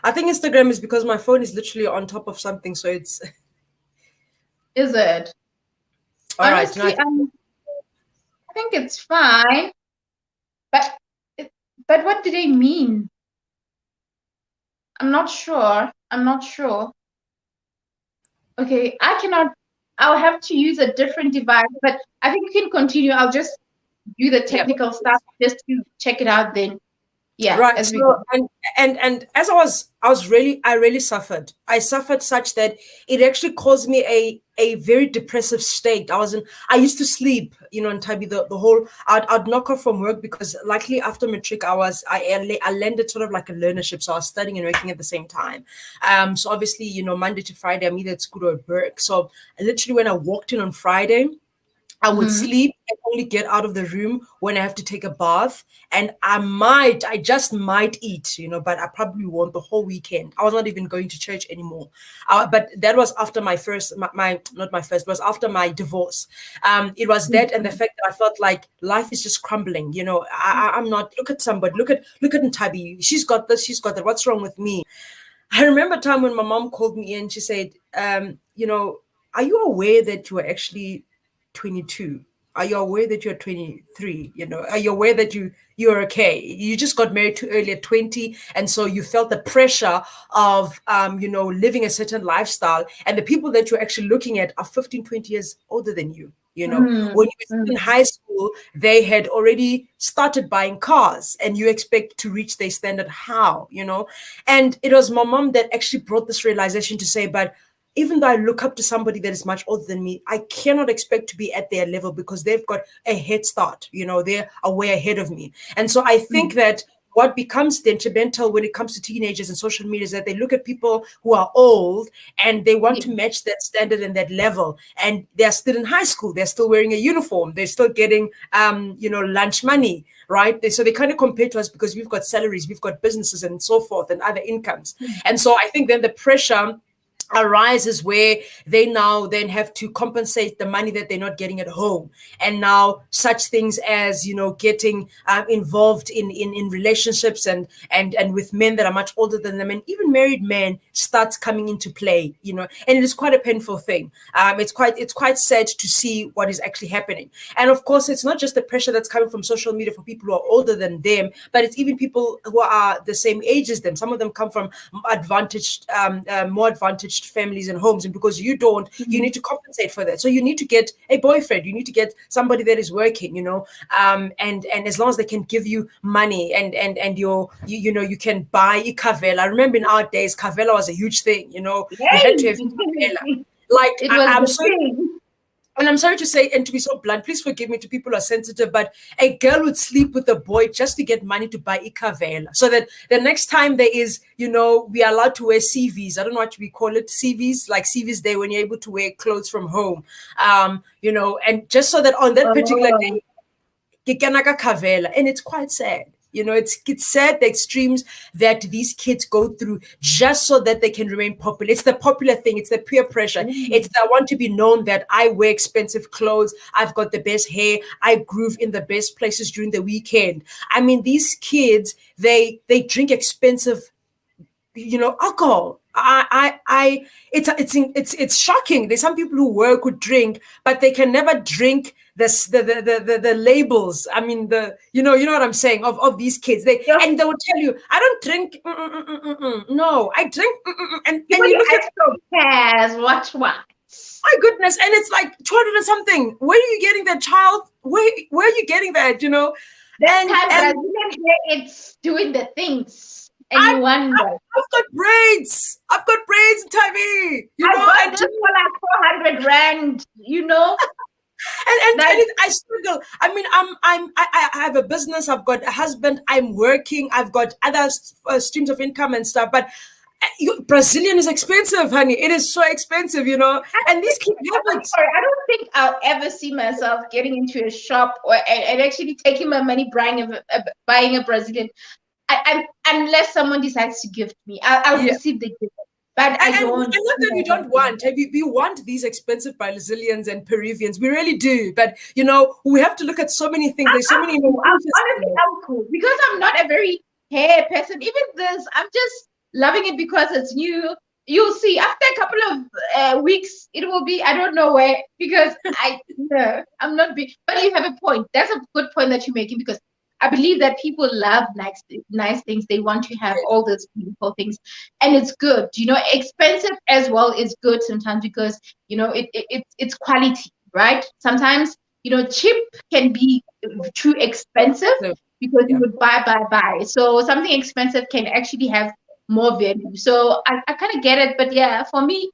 I think Instagram is because my phone is literally on top of something, so it's. Is it? All Honestly, right. I think it's fine. But what do they mean? I'm not sure. Okay, I'll have to use a different device, but I think you can continue. I'll just do the technical stuff just to check it out then. Yeah. Right. So, and as I really suffered. I suffered such that it actually caused me a very depressive state. I used to sleep, in Tabi, the whole, I'd knock off from work because luckily after matric, I landed sort of like a learnership. So I was studying and working at the same time. So obviously, Monday to Friday, I'm either at school or at work. So literally when I walked in on Friday, I would sleep can only get out of the room when I have to take a bath, and I just might eat, but I probably won't the whole weekend. I was not even going to church anymore. But that was after my first, not my first, it was after my divorce. It was that and the fact that I felt like life is just crumbling. I'm not. Look at somebody. Look at Ntabi. She's got this. She's got that. What's wrong with me? I remember a time when my mom called me in. She said, are you aware that you are actually 22? Are you aware that you're 23? Are you aware that you're okay? You just got married too early at 20. And so you felt the pressure of, living a certain lifestyle. And the people that you're actually looking at are 15, 20 years older than you. When you were in high school, they had already started buying cars and you expect to reach their standard. How, And it was my mom that actually brought this realization to say, but even though I look up to somebody that is much older than me, I cannot expect to be at their level because they've got a head start. They're a way ahead of me. And so I think that what becomes detrimental when it comes to teenagers and social media is that they look at people who are old and they want to match that standard and that level. And they're still in high school. They're still wearing a uniform. They're still getting, lunch money, right? So they kind of compare to us because we've got salaries, we've got businesses and so forth and other incomes. And so I think then the pressure arises where they now then have to compensate the money that they're not getting at home. And now such things as, getting involved in relationships and with men that are much older than them, and even married men starts coming into play, and it is quite a painful thing. It's quite sad to see what is actually happening. And of course, it's not just the pressure that's coming from social media for people who are older than them, but it's even people who are the same age as them. Some of them come from more advantaged families and homes, and because you don't, you need to compensate for that. So you need to get a boyfriend, you need to get somebody that is working, and as long as they can give you money and you can buy Ikavela. I remember in our days, Kavela was a huge thing, you had to have Kavela. Like I'm sorry to say and to be so blunt, please forgive me to people who are sensitive, but a girl would sleep with a boy just to get money to buy Ikavela. So that the next time there is, we are allowed to wear CVs. I don't know what we call it, CVs, like CVs day when you're able to wear clothes from home, and just so that on that particular day, Kavela. And it's quite sad. It's sad the extremes that these kids go through just so that they can remain popular. It's the popular thing. It's the peer pressure. It's the I want to be known that I wear expensive clothes. I've got the best hair. I groove in the best places during the weekend. I mean, these kids, they drink expensive, alcohol. It's shocking. There's some people who work, who drink, but they can never drink the labels. I mean, you know what I'm saying of these kids. And they will tell you, I don't drink. No, I drink. And you look at cares what. My goodness, and it's like 200 and something. Where are you getting that, child? Where are you getting that? It's doing the things. And you wonder. I've got braids. Tavi. I bought this for like 400 rand. And I struggle. I mean, I have a business. I've got a husband. I'm working. I've got other streams of income and stuff. But Brazilian is expensive, honey. It is so expensive, And these kids have it. Sorry, I don't think I'll ever see myself getting into a shop and actually taking my money buying a Brazilian. Unless someone decides to gift me, I'll receive the gift. But I don't. And not that we don't want. We want these expensive Brazilians and Peruvians. We really do. But we have to look at so many things. There's so many. Honestly, I'm cool because I'm not a very hair person. Even this, I'm just loving it because it's new. You'll see after a couple of weeks, it will be. I don't know where because I'm not big. But you have a point. That's a good point that you're making because I believe that people love nice things. They want to have all those beautiful things, and it's good. Expensive as well is good sometimes because it's quality, right? Sometimes cheap can be too expensive because you would buy. So something expensive can actually have more value. So I kind of get it, but yeah, for me.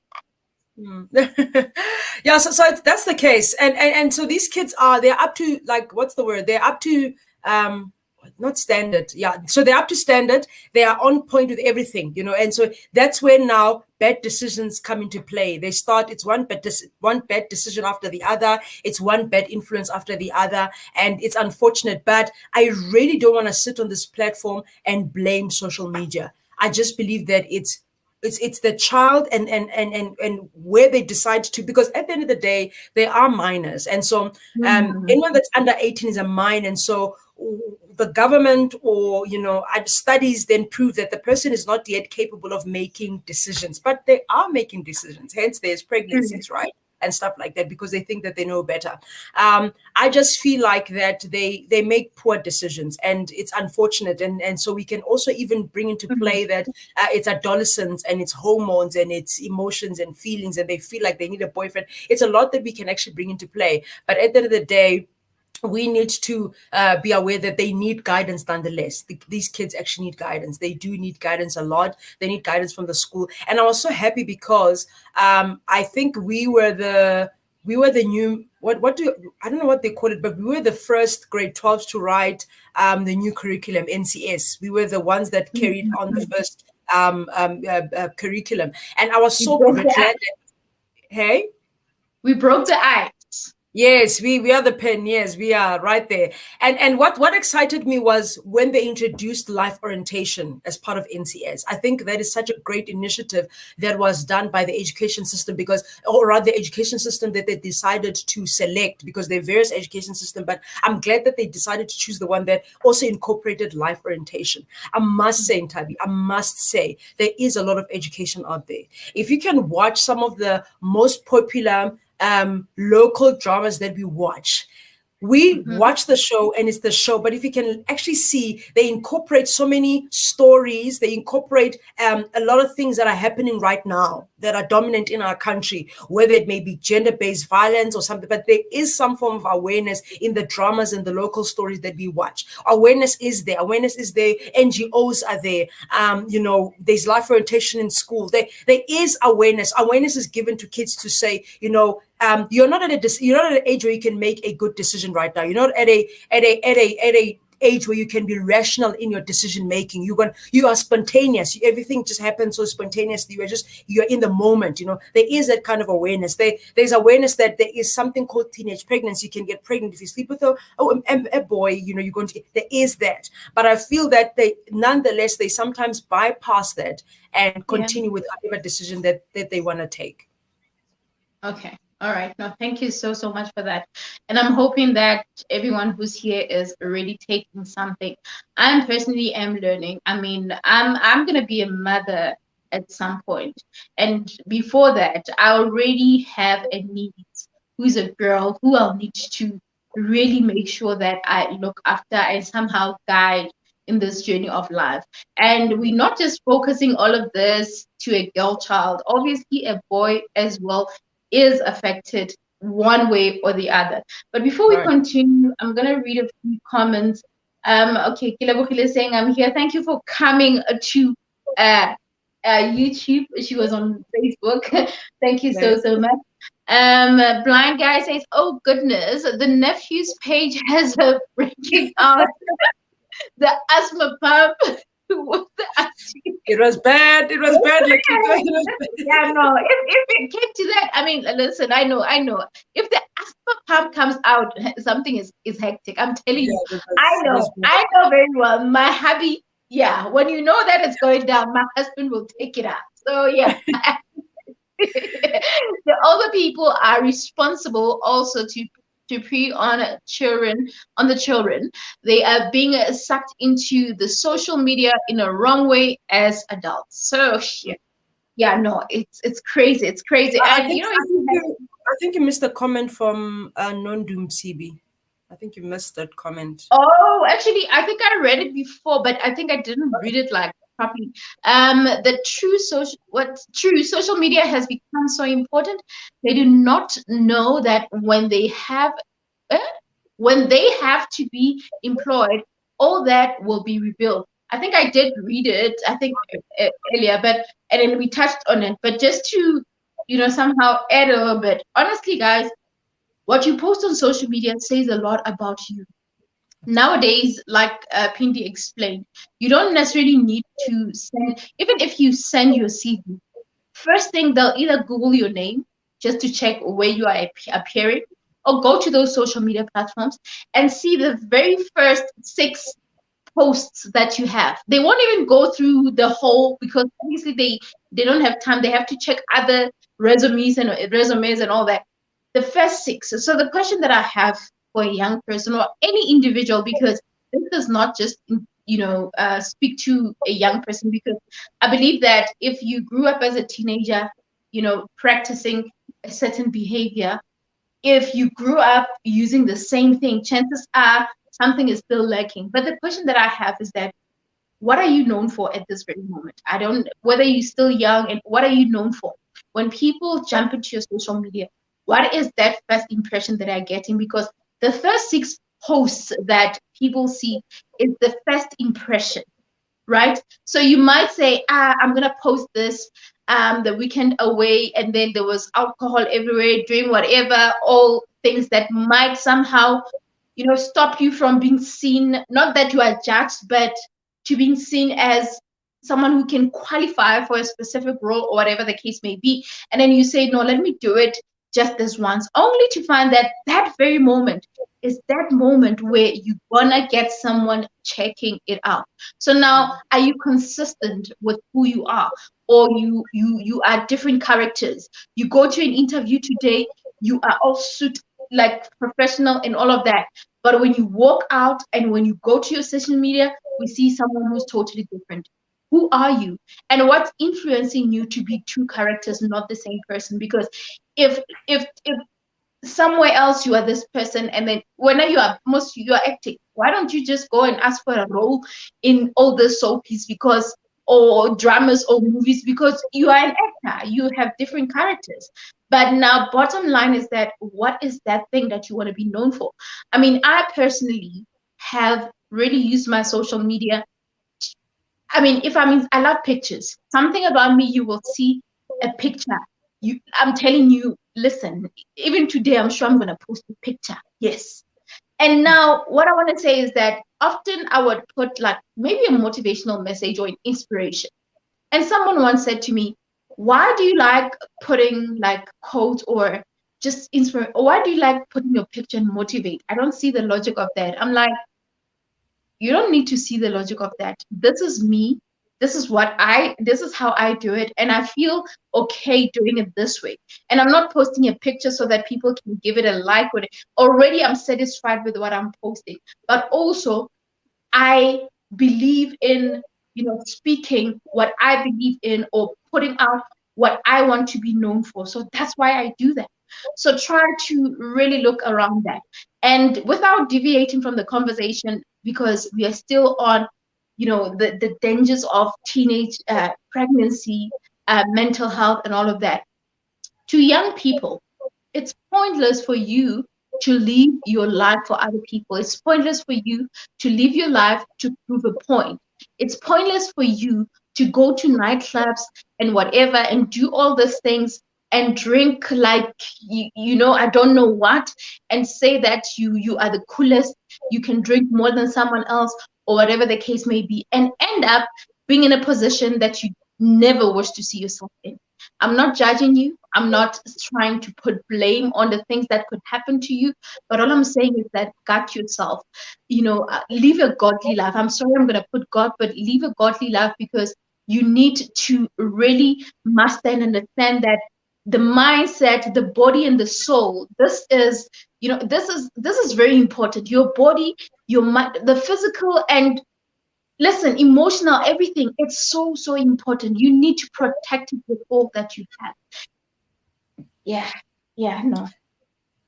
Yeah, so that's the case, and so these kids they're up to, like, what's the word? They're up to not standard. Yeah. So they're up to standard. They are on point with everything, and so that's where now bad decisions come into play. They start, it's one bad decision after the other. It's one bad influence after the other. And it's unfortunate, but I really don't want to sit on this platform and blame social media. I just believe that it's the child and where they decide to, because at the end of the day, they are minors. And so anyone that's under 18 is a minor. And so the government or, studies then prove that the person is not yet capable of making decisions, but they are making decisions. Hence, there's pregnancies, right? And stuff like that, because they think that they know better. I just feel like that they make poor decisions, and it's unfortunate. And so we can also even bring into play that it's adolescence and it's hormones and it's emotions and feelings, and they feel like they need a boyfriend. It's a lot that we can actually bring into play. But at the end of the day, we need to be aware that they need guidance nonetheless. These kids actually need guidance. They do need guidance a lot. They need guidance from the school. And I was so happy because I think we were the new, I don't know what they call it, but we were the first grade 12s to write the new curriculum, NCS. We were the ones that carried on the first curriculum. And I was so glad that, hey? We broke the ice. Yes, we are the pioneers. We are right there. And what excited me was when they introduced life orientation as part of NCS. I think that is such a great initiative that was done by the education system, or rather the education system that they decided to select, because there are various education systems, but I'm glad that they decided to choose the one that also incorporated life orientation. I must say, Ntabi, there is a lot of education out there. If you can watch some of the most popular local dramas that we watch, watch the show and it's the show, but if you can actually see, they incorporate so many stories, they incorporate a lot of things that are happening right now that are dominant in our country, whether it may be gender-based violence or something, but there is some form of awareness in the dramas and the local stories that we watch. Awareness is there, NGOs are there, there's life orientation in school, there is awareness is given to kids to say, you're not at an age where you can make a good decision right now. You're not at a age where you can be rational in your decision making. You are spontaneous. Everything just happens so spontaneously. You're in the moment. There is that kind of awareness. There's awareness that there is something called teenage pregnancy. You can get pregnant if you sleep with a boy. You're going to get. There is that, but I feel that nonetheless they sometimes bypass that and continue with whatever decision that they want to take. Okay. All right. No, thank you so much for that. And I'm hoping that everyone who's here is already taking something. I personally am learning. I mean, I'm going to be a mother at some point. And before that, I already have a niece who's a girl who I'll need to really make sure that I look after and somehow guide in this journey of life. And we're not just focusing all of this to a girl child. Obviously, a boy as well is affected one way or the other. But before we continue, I'm going to read a few comments. Okay, Kilabukhile is saying, I'm here. Thank you for coming to YouTube. She was on Facebook. Thank you so much. Blind guy says, oh goodness, the nephew's page has a breaking out the asthma pump. It was bad. Like yeah, no. If it came to that, I mean, listen, I know. If the asthma pump comes out, something is hectic. I'm telling you. I know very well. My hubby, when you know that it's going down, my husband will take it out. So yeah. The older people are responsible also to prey on the children. They are being sucked into the social media in a wrong way as adults. So it's crazy. It's crazy. I think you missed a comment from Non-Doom CB. I think you missed that comment. Oh, actually, I think I read it before, but I think I didn't read it properly. The true social media has become so important. They do not know that when they have to be employed, all that will be revealed. I think I did read it, earlier, and then we touched on it. But just to, somehow add a little bit. Honestly, guys, what you post on social media says a lot about you. nowadays, like Pindi explained, you don't necessarily need to send, even if you send your CV, first thing they'll either Google your name just to check where you are appearing, or go to those social media platforms and see the very first 6 posts that you have. They won't even go through the whole, because obviously they don't have time. They have to check other resumes and all that. The first 6. So the question that I have for a young person or any individual, because this does not just speak to a young person, because I believe that if you grew up as a teenager, practicing a certain behavior, if you grew up using the same thing, chances are something is still lacking. But the question that I have is that, what are you known for at this very moment? I don't, whether you're still young, and what are you known for? When people jump into your social media, what is that first impression that I'm getting? Because the first 6 posts that people see is the first impression, right? So you might say, I'm gonna post this the weekend away, and then there was alcohol everywhere, doing whatever, all things that might somehow, stop you from being seen, not that you are judged, but to being seen as someone who can qualify for a specific role or whatever the case may be. And then you say, no, let me do it just this once, only to find that that very moment is that moment where you're gonna get someone checking it out. So now, are you consistent with who you are, or you are different characters? You go to an interview today, you are all suit like professional and all of that, but when you walk out and when you go to your social media, we see someone who's totally different. Who are you, and what's influencing you to be 2 characters, not the same person? Because if somewhere else you are this person, and then when you are acting, why don't you just go and ask for a role in all the soapies, because, or dramas or movies, because you are an actor, you have different characters. But now, bottom line is that, what is that thing that you want to be known for? I mean, I personally have really used my social media. I mean, I love pictures. Something about me, you will see a picture. I'm telling you, listen, even today, I'm sure I'm going to post a picture. Yes. And now, what I want to say is that often I would put like maybe a motivational message or an inspiration. And someone once said to me, why do you like putting like quotes or just inspire? Or why do you like putting your picture and motivate? I don't see the logic of that. I'm like, you don't need to see the logic of that. This is me. This is how I do it. And I feel okay doing it this way. And I'm not posting a picture so that people can give it a like. Already I'm satisfied with what I'm posting. But also, I believe in, speaking what I believe in, or putting out what I want to be known for. So that's why I do that. So try to really look around that. And without deviating from the conversation, because we are still on, the dangers of teenage pregnancy, mental health, and all of that. To young people, it's pointless for you to live your life for other people. It's pointless for you to live your life to prove a point. It's pointless for you to go to nightclubs and whatever and do all these things and drink like I don't know what, and say that you are the coolest, you can drink more than someone else, or whatever the case may be, and end up being in a position that you never wish to see yourself in. I'm not judging you. I'm not trying to put blame on the things that could happen to you. But all I'm saying is that guard yourself. Live a godly life. I'm sorry I'm going to put God, but live a godly life, because you need to really master and understand that the mindset, the body, and the soul, this is very important. Your body, your mind, the physical, and listen, emotional, everything, it's so, so important. You need to protect it with all that you have.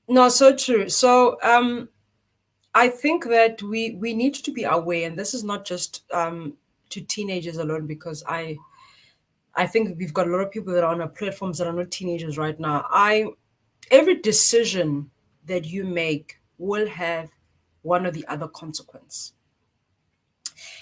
No, so true. So I think that we need to be aware, and this is not just to teenagers alone, because I think we've got a lot of people that are on our platforms that are not teenagers right now. Every decision that you make will have one or the other consequence.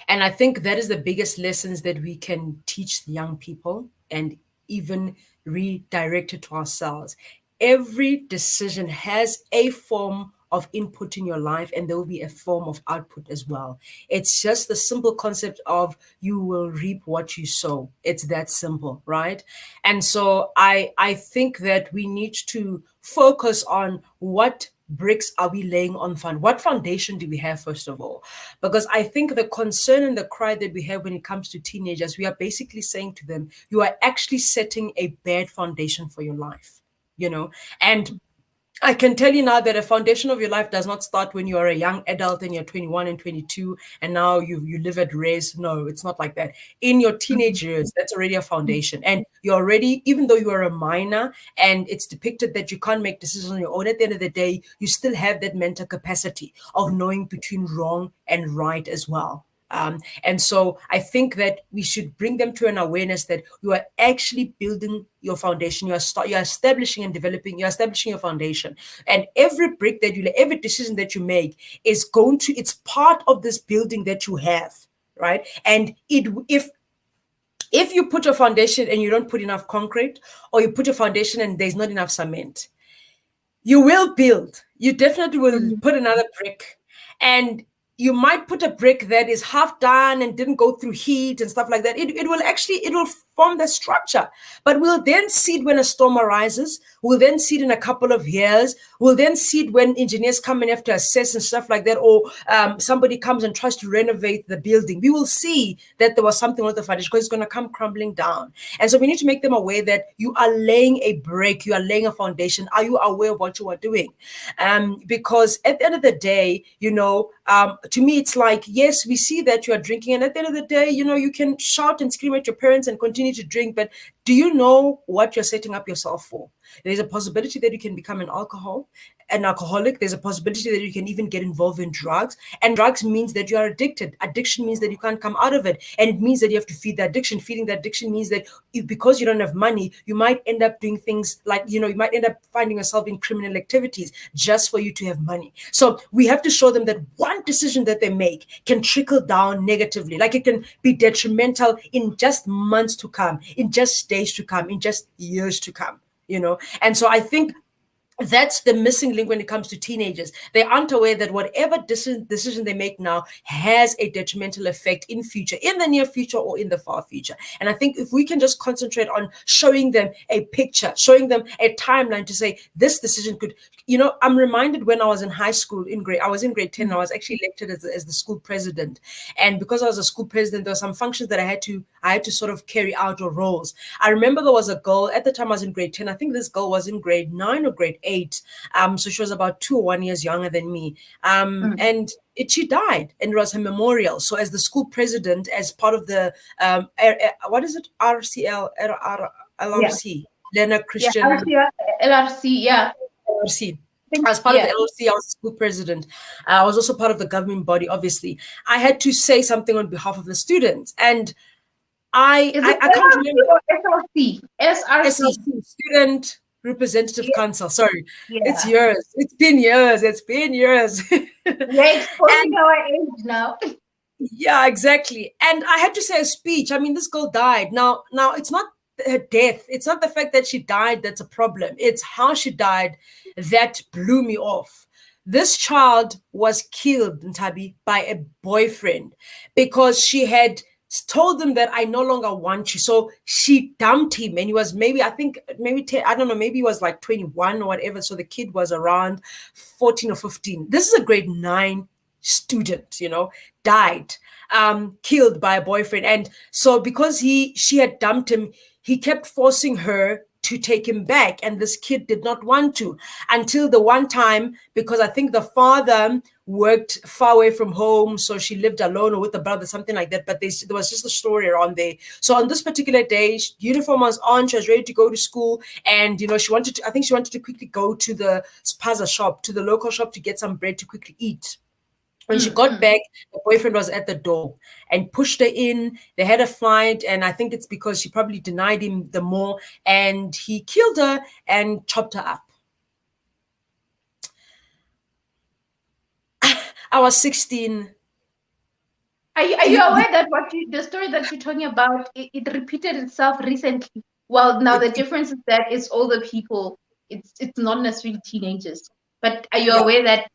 And I think that is the biggest lessons that we can teach the young people, and even redirect it to ourselves. Every decision has a form of input in your life, and there will be a form of output as well. It's just the simple concept of you will reap what you sow. It's that simple, right? And so I think that we need to focus on what bricks are we laying on what foundation do we have, first of all? Because I think the concern and the cry that we have when it comes to teenagers, we are basically saying to them, you are actually setting a bad foundation for your life, and I can tell you now that a foundation of your life does not start when you are a young adult and you're 21 and 22 and now you live at rest. No, it's not like that. In your teenage years, that's already a foundation. And you're already, even though you are a minor and it's depicted that you can't make decisions on your own, at the end of the day, you still have that mental capacity of knowing between wrong and right as well. And so I think that we should bring them to an awareness that you are actually building your foundation. You're establishing and developing, you're establishing your foundation. And every brick that you lay, every decision that you make is it's part of this building that you have, right? And if you put a foundation and you don't put enough concrete, or you put a foundation and there's not enough cement, you will build. You definitely will put another brick. And you might put a brick that is half done and didn't go through heat and stuff like that. It will form the structure, but we'll then see it when a storm arises. We'll then see it in a couple of years. We'll then see it when engineers come and have to assess and stuff like that, or somebody comes and tries to renovate the building. We will see that there was something with the foundation because it's going to come crumbling down. And so we need to make them aware that you are laying a brick, you are laying a foundation. Are you aware of what you are doing? Because at the end of the day, to me, it's like, yes, we see that you are drinking. And at the end of the day, you can shout and scream at your parents and continue to drink. But do you know what you're setting up yourself for? There's a possibility that you can become an alcoholic. There's a possibility that you can even get involved in drugs. And drugs means that you are addicted. Addiction means that you can't come out of it. And it means that you have to feed the addiction. Feeding the addiction means that because you don't have money, you might end up doing things like, you might end up finding yourself in criminal activities just for you to have money. So we have to show them that one decision that they make can trickle down negatively. Like it can be detrimental in just months to come, in just days to come, in just years to come. And so I think that's the missing link when it comes to teenagers. They aren't aware that whatever decision they make now has a detrimental effect in future, in the near future or in the far future. And I think if we can just concentrate on showing them a picture, showing them a timeline to say this decision could, I'm reminded when I was in high school, I was in grade 10, I was actually elected as the school president. And because I was a school president, there were some functions that I had to sort of carry out, or roles. I remember there was a girl at the time I was in grade 10. I think this girl was in grade 9 or grade 8. So she was about 2 or 1 years younger than me. And she died, and it was her memorial. So as the school president, as part of the, what is it? LRC, Lena Christian. LRC, yeah. LRC. As part of the LRC, I was school president. I was also part of the government body, obviously. I had to say something on behalf of the students. And I can't remember. SRC, Student Representative Council. Sorry, It's years. It's been years. We're exposing our age now. Yeah, exactly. And I had to say a speech. I mean, this girl died. Now, it's not her death. It's not the fact that she died that's a problem. It's how she died that blew me off. This child was killed, Ntabi, by a boyfriend because she had told him that I no longer want you. So she dumped him, and he was maybe 10, I don't know, maybe he was like 21 or whatever. So the kid was around 14 or 15. This is a grade 9 student, died, killed by a boyfriend. And so because she had dumped him, he kept forcing her to take him back. And this kid did not want to, until the one time, because I think the father worked far away from home, so she lived alone or with a brother, something like that. But there was just a story around there. So on this particular day, uniform was on, she was ready to go to school, and she wanted to quickly go to the spaza shop, to the local shop, to get some bread to quickly eat. When she got back, the boyfriend was at the door and pushed her in. They had a fight, and I think it's because she probably denied him the more, and he killed her and chopped her up. I was 16. Are you aware that the story that you're talking about, it repeated itself recently? Well, now the difference is that it's older people. It's not necessarily teenagers. But are you aware that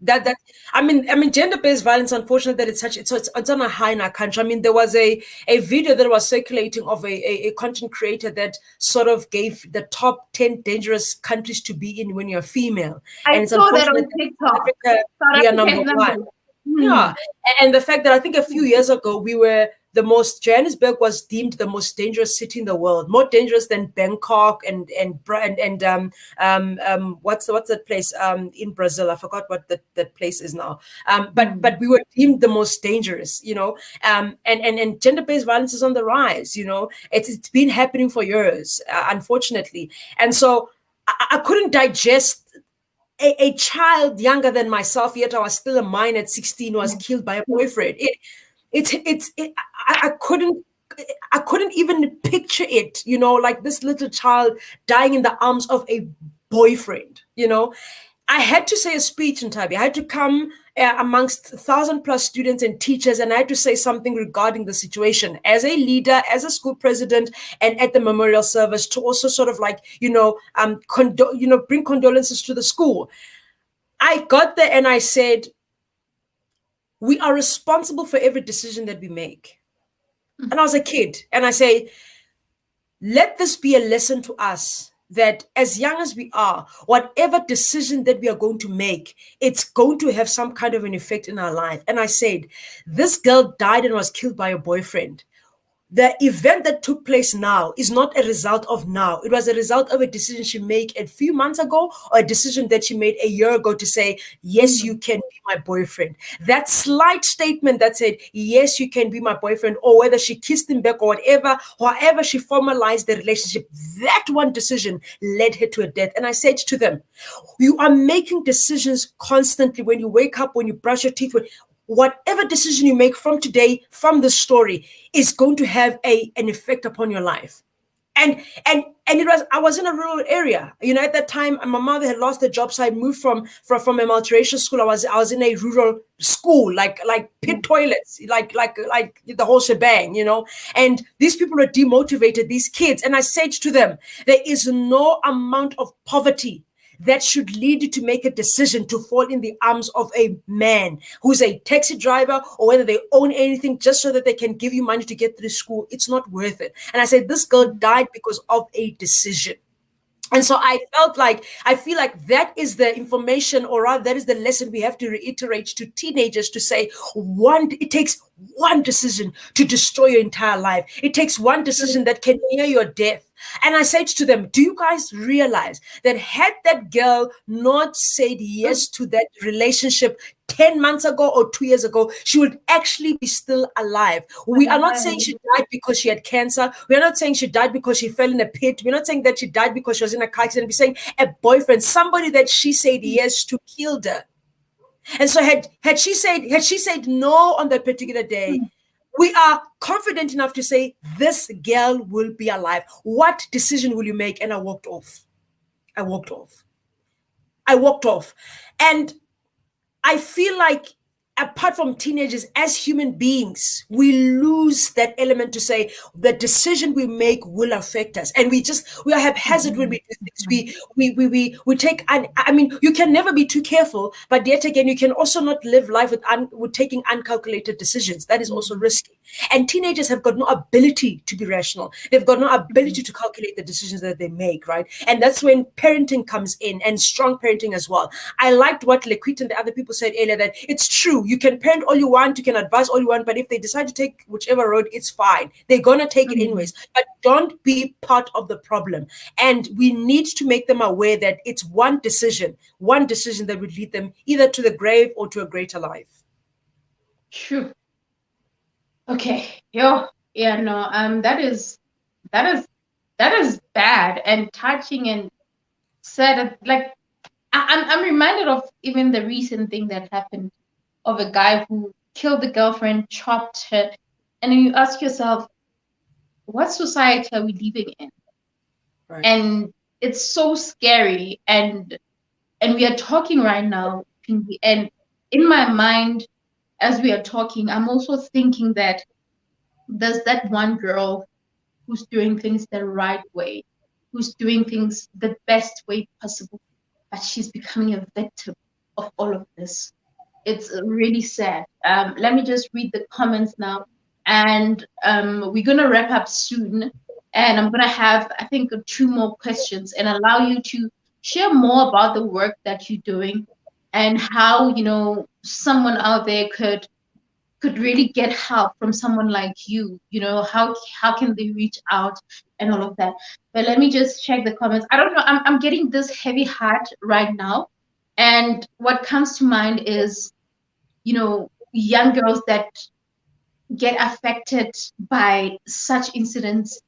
That I mean gender-based violence, unfortunately, that it's on a high in our country. I mean, there was a video that was circulating of a content creator that sort of gave the top 10 dangerous countries to be in when you're female. I And it's saw that unfortunate on that TikTok. Africa, South we are Africa number is number one. one. Yeah, and the fact that I think a few years ago Johannesburg was deemed the most dangerous city in the world, more dangerous than Bangkok and what's that place in Brazil? I forgot what that place is now. But we were deemed the most dangerous, and gender-based violence is on the rise. It's been happening for years, unfortunately, and so I couldn't digest a child younger than myself, yet I was still a minor at 16, was killed by a boyfriend. I couldn't even picture it, like this little child dying in the arms of a boyfriend. I had to say a speech in Tabi. I had to come amongst 1,000+ students and teachers, and I had to say something regarding the situation as a leader, as a school president, and at the memorial service, to also sort of like, bring condolences to the school. I got there and I said, we are responsible for every decision that we make. And I was a kid, and I say, let this be a lesson to us that as young as we are, whatever decision that we are going to make, it's going to have some kind of an effect in our life. And I said, this girl died and was killed by a boyfriend. The event that took place now is not a result of now. It was a result of a decision she made a few months ago, or a decision that she made a year ago to say, yes, you can be my boyfriend. That slight statement that said, yes, you can be my boyfriend, or whether she kissed him back or whatever, however she formalized the relationship, that one decision led her to a death. And I said to them, you are making decisions constantly when you wake up, when you brush your teeth, whatever decision you make from today, from the story, is going to have an effect upon your life. And I was in a rural area. At that time, my mother had lost her job, so I moved from a multiracial school. I was in a rural school, like pit toilets, like the whole shebang, And these people were demotivated, these kids. And I said to them, there is no amount of poverty that should lead you to make a decision to fall in the arms of a man who's a taxi driver, or whether they own anything just so that they can give you money to get through school. It's not worth it. And I said, this girl died because of a decision. And so I feel like that is the information, or rather that is the lesson we have to reiterate to teenagers, to say, it takes one decision to destroy your entire life. It takes one decision that can near your death. And I said to them, do you guys realize that had that girl not said yes to that relationship 10 months ago or 2 years ago, she would actually be still alive? We are not saying she died because she had cancer. We are not saying she died because she fell in a pit. We're not saying that she died because she was in a car accident. We're saying a boyfriend, somebody that she said yes to, killed her. And so had she said no on that particular day, we are confident enough to say, this girl will be alive. What decision will you make? And I walked off. And I feel like, apart from teenagers, as human beings, we lose that element to say the decision we make will affect us, and we are haphazard when we do things. We take. I mean, you can never be too careful, but yet again, you can also not live life with taking uncalculated decisions. That is also risky. And teenagers have got no ability to be rational. They've got no ability to calculate the decisions that they make, right? And that's when parenting comes in, and strong parenting as well. I liked what Lequit and the other people said earlier, that it's true. You can parent all you want, you can advise all you want, but if they decide to take whichever road, it's fine. They're going to take it anyways. But don't be part of the problem. And we need to make them aware that it's one decision that would lead them either to the grave or to a greater life. True. Okay. That is bad and touching and sad. Like, I'm reminded of even the recent thing that happened, of a guy who killed the girlfriend, chopped her, and then you ask yourself, what society are we living in? Right. And it's so scary. And we are talking right now, and in my mind, as we are talking, I'm also thinking that there's that one girl who's doing things the right way, who's doing things the best way possible, but she's becoming a victim. of all of this. It's really sad. Let me just read the comments now, and we're gonna wrap up soon. And I'm gonna have, I think, 2 more questions and allow you to share more about the work that you're doing and how, you know, someone out there could really get help from someone like you. You know, how can they reach out and all of that. But let me just check the comments. I don't know. I'm getting this heavy heart right now, and what comes to mind is, you know, young girls that get affected by such incidents,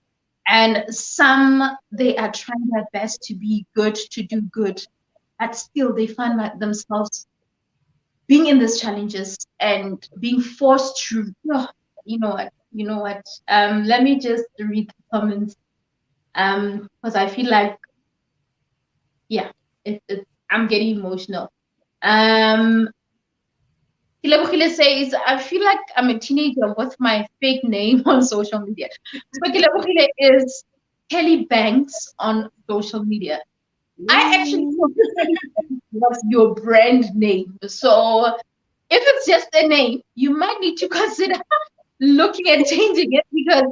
and some, they are trying their best to be good, to do good, but still they find themselves being in these challenges and being forced to, oh, you know what, let me just read the comments, because I feel like, yeah, I'm getting emotional. Kilebogile says, I feel like I'm a teenager with my fake name on social media. So Kilebogile is Kelly Banks on social media. I actually was your brand name. So if it's just a name, you might need to consider looking at changing it, because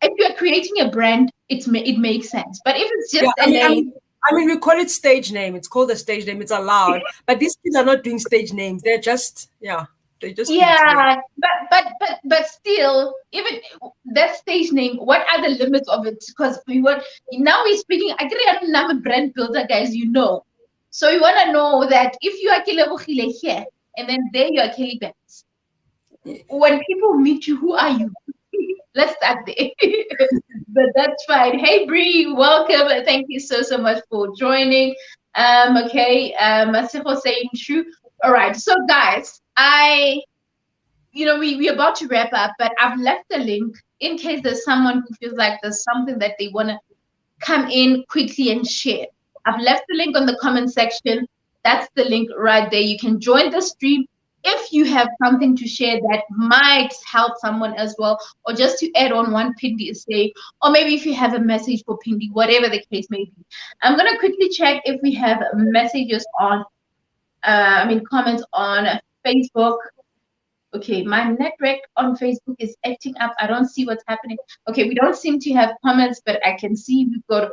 if you're creating a brand, it makes sense. But if it's just a name, I mean, we call it stage name. It's called a stage name. It's allowed. But these kids are not doing stage names. They're just, they're just. Yeah, but still, even that stage name, what are the limits of it? Because now we're speaking. I'm a brand builder, guys. You know, so you want to know that if you are Kilebogile here, and then there you are Kelly Banks. When people meet you, who are you? Let's start there. But that's fine. Hey Bree, welcome. Thank you so much for joining. Okay, Masiko saying true. All right, so guys, we're about to wrap up, but I've left the link in case there's someone who feels like there's something that they want to come in quickly and share. I've left the link on the comment section. That's the link right there. You can join the stream if you have something to share that might help someone as well, or just to add on one Pindi say, or maybe if you have a message for Pindi, whatever the case may be. I'm going to quickly check if we have messages on, comments on Facebook. Okay, my network on Facebook is acting up. I don't see what's happening. Okay, we don't seem to have comments, but I can see we've got a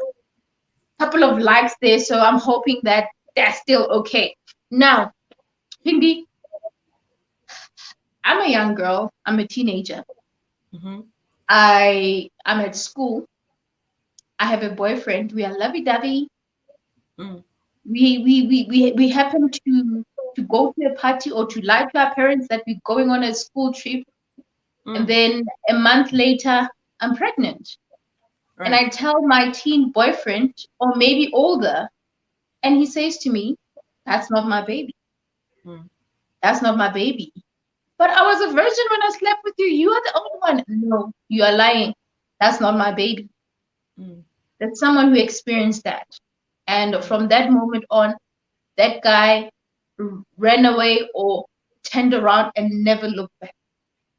couple of likes there, so I'm hoping that that's still okay. Now, Pindi, I'm a young girl. I'm a teenager. Mm-hmm. I'm at school. I have a boyfriend. We are lovey-dovey. Mm. We happen to go to a party or to lie to our parents that we're going on a school trip. Mm. And then a month later, I'm pregnant. Right. And I tell my teen boyfriend, or maybe older, and he says to me, that's not my baby. Mm. That's not my baby. But I was a virgin when I slept with you. You are the only one. No, you are lying. That's not my baby. Mm. That's someone who experienced that. And from that moment on, that guy ran away or turned around and never looked back.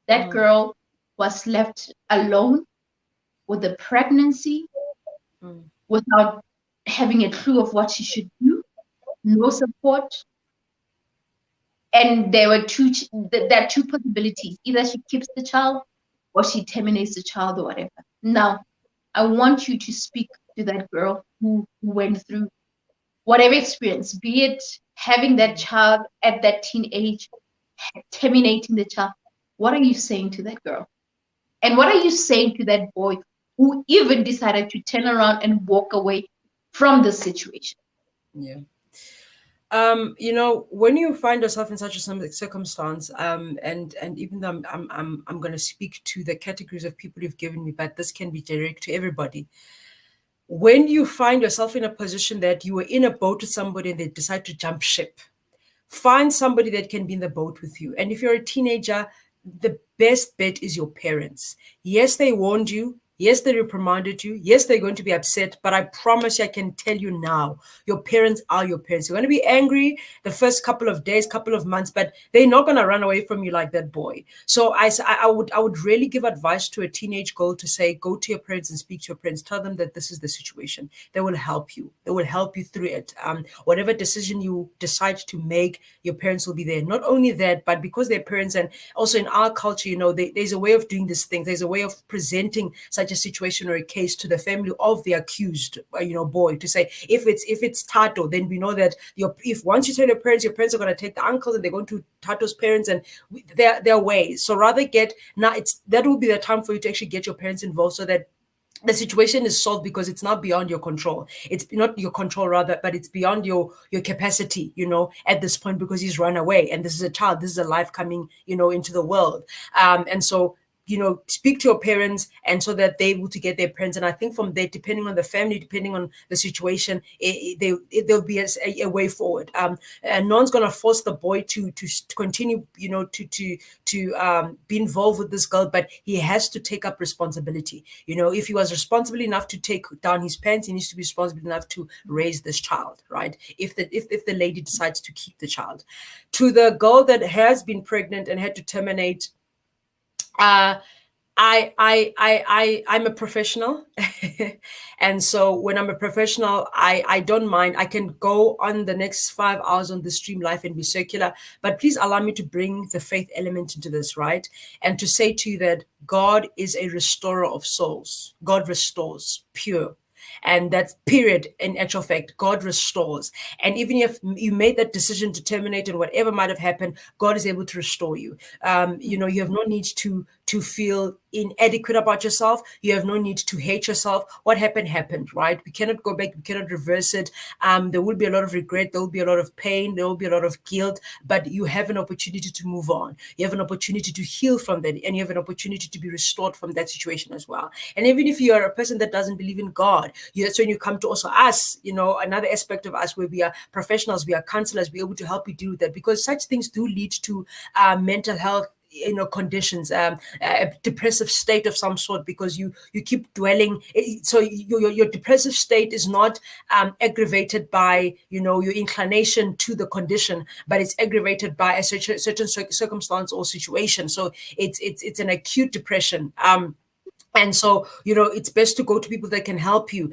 That girl was left alone with a pregnancy, without having a clue of what she should do, no support. And there were two possibilities. Either she keeps the child or she terminates the child or whatever. Now, I want you to speak to that girl who went through whatever experience, be it having that child at that teen age, terminating the child. What are you saying to that girl? And what are you saying to that boy who even decided to turn around and walk away from the situation? Yeah. When you find yourself in such a circumstance, and even though I'm going to speak to the categories of people you've given me, but this can be direct to everybody. When you find yourself in a position that you were in a boat with somebody and they decide to jump ship, find somebody that can be in the boat with you. And if you're a teenager, the best bet is your parents. Yes, they warned you. Yes, they reprimanded you. Yes, they're going to be upset, but I promise you, I can tell you now, your parents are your parents. You're going to be angry the first couple of days, couple of months, but they're not going to run away from you like that boy. So I would really give advice to a teenage girl to say, go to your parents and speak to your parents. Tell them that this is the situation. They will help you. They will help you through it. Whatever decision you decide to make, your parents will be there. Not only that, but because they're parents, and also in our culture, there's a way of doing these things. There's a way of presenting such a situation or a case to the family of the accused, boy, to say, if it's Tato, then we know that if once you tell your parents are going to take the uncles and they're going to Tato's parents, and their ways. So rather that will be the time for you to actually get your parents involved, so that the situation is solved, because it's not beyond your control. It's not your control rather, but it's beyond your capacity, at this point, because he's run away, and this is a child, this is a life coming, into the world. And so, speak to your parents, and so that they're able to get their parents. And I think from there, depending on the family, depending on the situation, there'll be a way forward. And no one's going to force the boy to continue, to be involved with this girl, but he has to take up responsibility. If he was responsible enough to take down his pants, he needs to be responsible enough to raise this child, right? If the lady decides to keep the child. To the girl that has been pregnant and had to terminate, I'm a professional. And so when I'm a professional, I don't mind. I can go on the next 5 hours on the stream live and be circular, but please allow me to bring the faith element into this, right? And to say to you that God is a restorer of souls. God restores, pure. And that's period. In actual fact, God restores. And even if you made that decision to terminate and whatever might have happened, God is able to restore you. You have no need to feel inadequate about yourself. You have no need to hate yourself. What happened, right? We cannot go back. We cannot reverse it. There will be a lot of regret. There will be a lot of pain. There will be a lot of guilt, but you have an opportunity to move on. You have an opportunity to heal from that, and you have an opportunity to be restored from that situation as well. And even if you are a person that doesn't believe in God, that's when you come to also us, another aspect of us where we are professionals, we are counselors, we're able to help you do that, because such things do lead to mental health conditions, a depressive state of some sort, because you keep dwelling. So your depressive state is not aggravated by your inclination to the condition, but it's aggravated by a certain circumstance or situation. So it's an acute depression. And so, it's best to go to people that can help you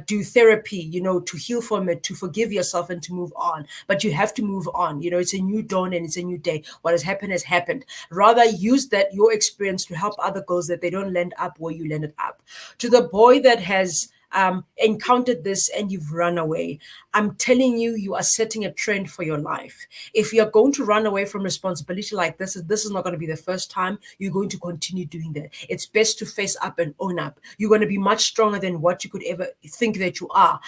do therapy, to heal from it, to forgive yourself and to move on. But you have to move on. It's a new dawn and it's a new day. What has happened has happened. Rather use your experience to help other girls, that they don't land up where you landed up. To the boy that has encountered this and you've run away, I'm telling you, you are setting a trend for your life. If you're going to run away from responsibility like this is not going to be the first time. You're going to continue doing that. It's best to face up and own up. You're going to be much stronger than what you could ever think that you are.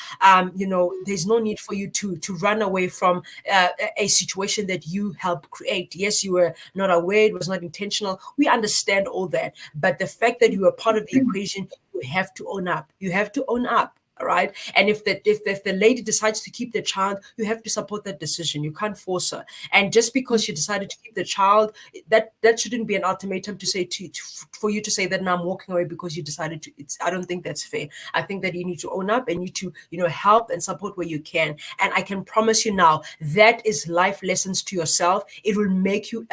There's no need for you to run away from a situation that you helped create. Yes, you were not aware, it was not intentional. We understand all that. But the fact that you were part of the equation, you have to own up. You have to own up. Right. And if the lady decides to keep the child, you have to support that decision. You can't force her. And just because she decided to keep the child, that shouldn't be an ultimatum to say for you to say that now I'm walking away because you decided to. I don't think that's fair. I think that you need to own up and you to help and support where you can. And I can promise you now, that is life lessons to yourself. It will make you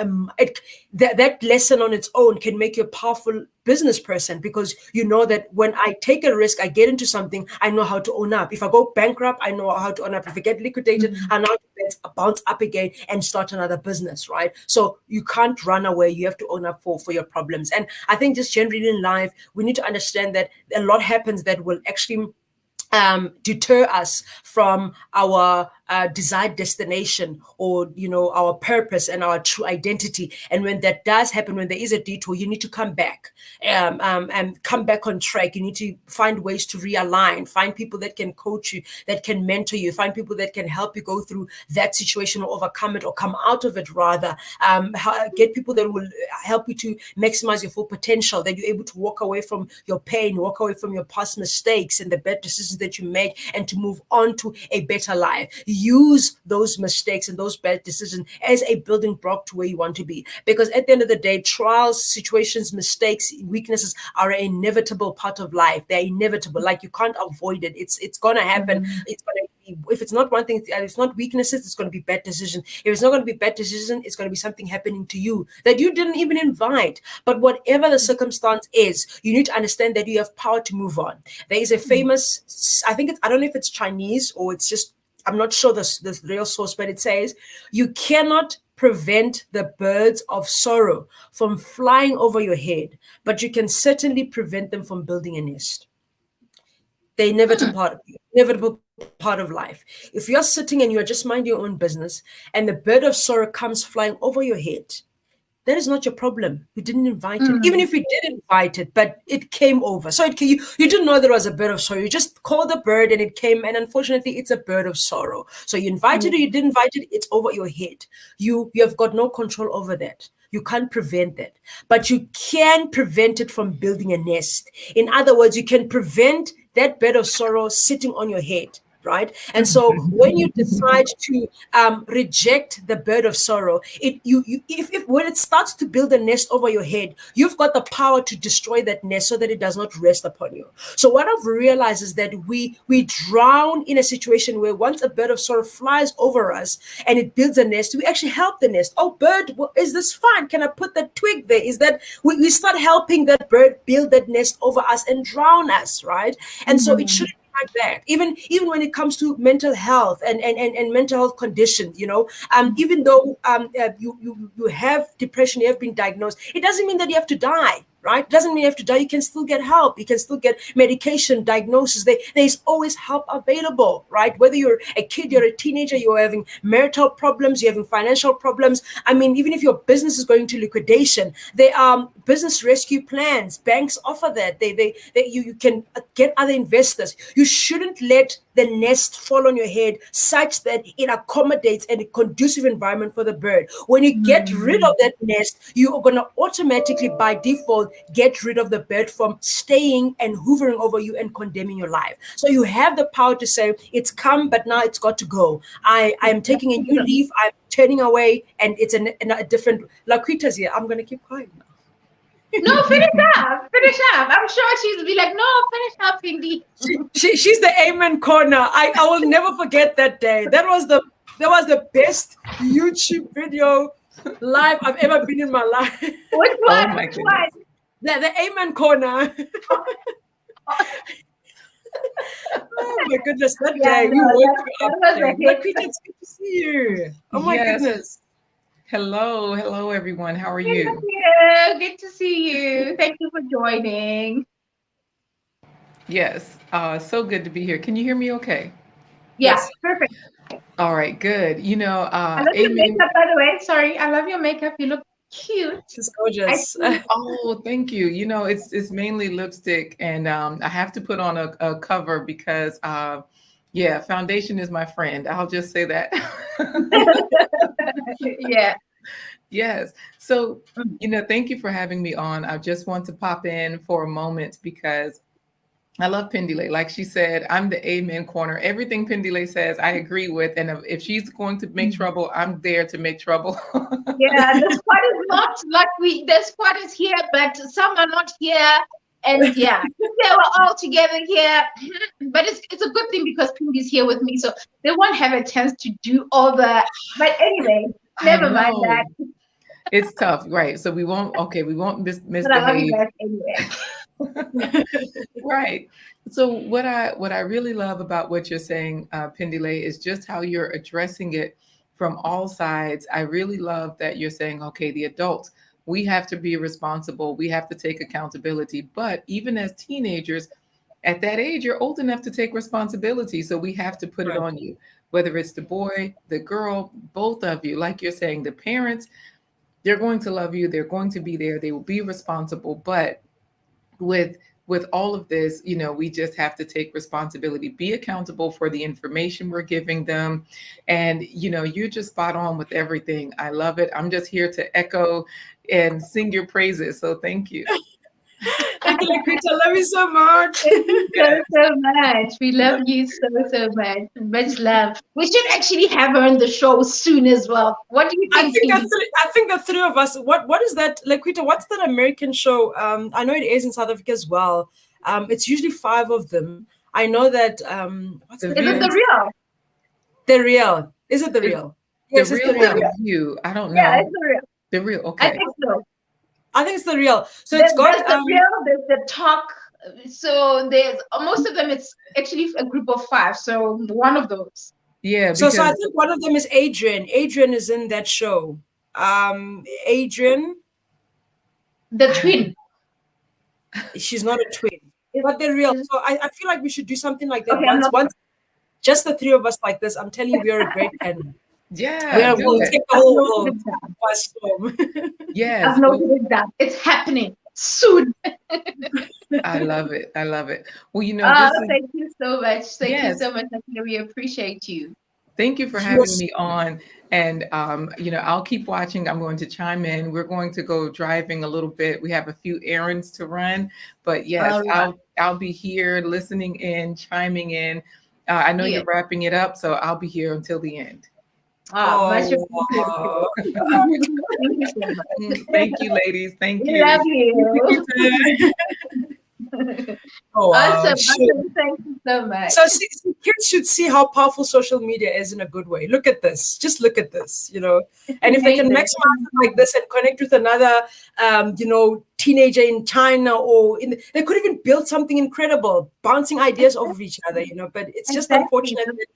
that lesson on its own can make you a powerful business person, because you know that when I take a risk, I get into something, I know how to own up. If I go bankrupt, I know how to own up. If I get liquidated, I know how to bounce up again and start another business, right? So you can't run away. You have to own up for your problems. And I think just generally in life, we need to understand that a lot happens that will actually deter us from our desired destination, or our purpose and our true identity. And when that does happen, when there is a detour, you need to come back and come back on track. You need to find ways to realign, find people that can coach you, that can mentor you, find people that can help you go through that situation or overcome it or come out of it, rather. Get people that will help you to maximize your full potential, that you're able to walk away from your pain, walk away from your past mistakes and the bad decisions that you make, and to move on to a better life. use those mistakes and those bad decisions as a building block to where you want to be. Because at the end of the day, trials, situations, mistakes, weaknesses are an inevitable part of life. They're inevitable. Like, you can't avoid it. It's gonna happen. It's gonna be, if it's not one thing, if it's not weaknesses, it's going to be bad decision. If it's not going to be bad decision, it's going to be something happening to you that you didn't even invite. But whatever the circumstance is, you need to understand that you have power to move on. There is a famous, I don't know if it's Chinese or it's just, I'm not sure the real source, but it says, you cannot prevent the birds of sorrow from flying over your head, but you can certainly prevent them from building a nest. They're inevitable part of life. If you're sitting and you're just minding your own business and the bird of sorrow comes flying over your head, that is not your problem. You didn't invite it. Even if you did invite it, but it came over. So you didn't know there was a bird of sorrow. You just called the bird and it came, and unfortunately it's a bird of sorrow. So you invited it, you didn't invite it, it's over your head. You have got no control over that. You can't prevent that, but you can prevent it from building a nest. In other words, you can prevent that bed of sorrow sitting on your head, right? And so when you decide to reject the bird of sorrow, when it starts to build a nest over your head, you've got the power to destroy that nest so that it does not rest upon you. So what I've realized is that we drown in a situation where once a bird of sorrow flies over us and it builds a nest, we actually help the nest. Oh, bird, is this fine? Can I put that twig there? Is that we start helping that bird build that nest over us and drown us, right? And so it shouldn't be like that. Even when it comes to mental health and mental health conditions, even though you have depression, you have been diagnosed, it doesn't mean that you have to die. Right? It doesn't mean you have to die. You can still get help. You can still get medication, diagnosis. There's always help available, right? Whether you're a kid, you're a teenager, you're having marital problems, you're having financial problems. I mean, even if your business is going to liquidation, there are business rescue plans. Banks offer that. You can get other investors. You shouldn't let the nest fall on your head such that it accommodates a conducive environment for the bird. When you get rid of that nest, you are going to automatically, by default, get rid of the bird from staying and hoovering over you and condemning your life. So you have the power to say, it's come, but now it's got to go. I am taking a new leaf. I'm turning away, and it's a different. Laquita's here. I'm going to keep quiet now. No, finish up. I'm sure she'll be like, no, finish up, Phindile. She's the amen corner. I will never forget that day. That was the best YouTube video live I've ever been in my life. Which one? Oh my goodness. The amen corner. Oh my goodness, that day you woke up. Laquita, it's good to see you. Oh my goodness. Hello, everyone. How are you? Good to see you. Thank you for joining. Yes, so good to be here. Can you hear me okay? Yes, perfect. All right, good. I love your makeup, by the way. Sorry, I love your makeup. You look cute. She's gorgeous. Oh, thank you. It's mainly lipstick, and I have to put on a cover because foundation is my friend. I'll just say that. Yeah. Yes. So, thank you for having me on. I just want to pop in for a moment because I love Phindile. Like she said, I'm the amen corner. Everything Phindile says, I agree with. And if she's going to make trouble, I'm there to make trouble. Yeah, the squad is not like the squad is here, but some are not here. And yeah, we're all together here. But it's a good thing because Phindile is here with me, so they won't have a chance to do all that. But anyway, never mind that. It's tough, right? So we won't misbehave. But I love you guys anyway. Right. So what I really love about what you're saying, Phindile, is just how you're addressing it from all sides. I really love that you're saying, okay, the adults, we have to be responsible. We have to take accountability. But even as teenagers, at that age, you're old enough to take responsibility. So we have to put it on you, whether it's the boy, the girl, both of you. Like you're saying, the parents, they're going to love you. They're going to be there. They will be responsible. But with all of this, we just have to take responsibility, be accountable for the information we're giving them. And, you're just spot on with everything. I love it. I'm just here to echo and sing your praises. So thank you. Thank you, Laquita. Love you so much. Thank you so much. We love you so much. Much love. We should actually have her on the show soon as well. What do you think? I think the three of us. What is that, Laquita? What's that American show? I know it airs in South Africa as well. It's usually 5 of them. I know that. What's Is it The Real? The Real. Is it The Real? Yes, it's The Real. You. I don't know. Yeah, it's The Real. The Real. Okay. I think so. I think it's The Real. So it's got The Real. There's The Talk. So there's most of them. It's actually a group of 5. So one of those. Yeah. So I think one of them is Adrian. Adrian is in that show. Adrian. The twin. She's not a twin. But they're real. So I feel like we should do something like that. Okay, once just the 3 of us like this. I'm telling you, we are a great panel. Yeah. We'll take the whole world by storm. Yes. I've noted it down. It's happening soon. I love it. I love it. Well, thank you so much. Thank you so much. We appreciate you. Thank you for having me on. And, I'll keep watching. I'm going to chime in. We're going to go driving a little bit. We have a few errands to run. But yes, right. I'll be here listening in, chiming in. I know you're wrapping it up, so I'll be here until the end. Much Thank you, ladies. Thank you. Love you. Awesome. Thank you so much. So kids should see how powerful social media is in a good way. Look at this. Just look at this, And if they can maximize it like this and connect with another, teenager in China or they could even build something incredible, bouncing ideas off of each other, But it's just unfortunate that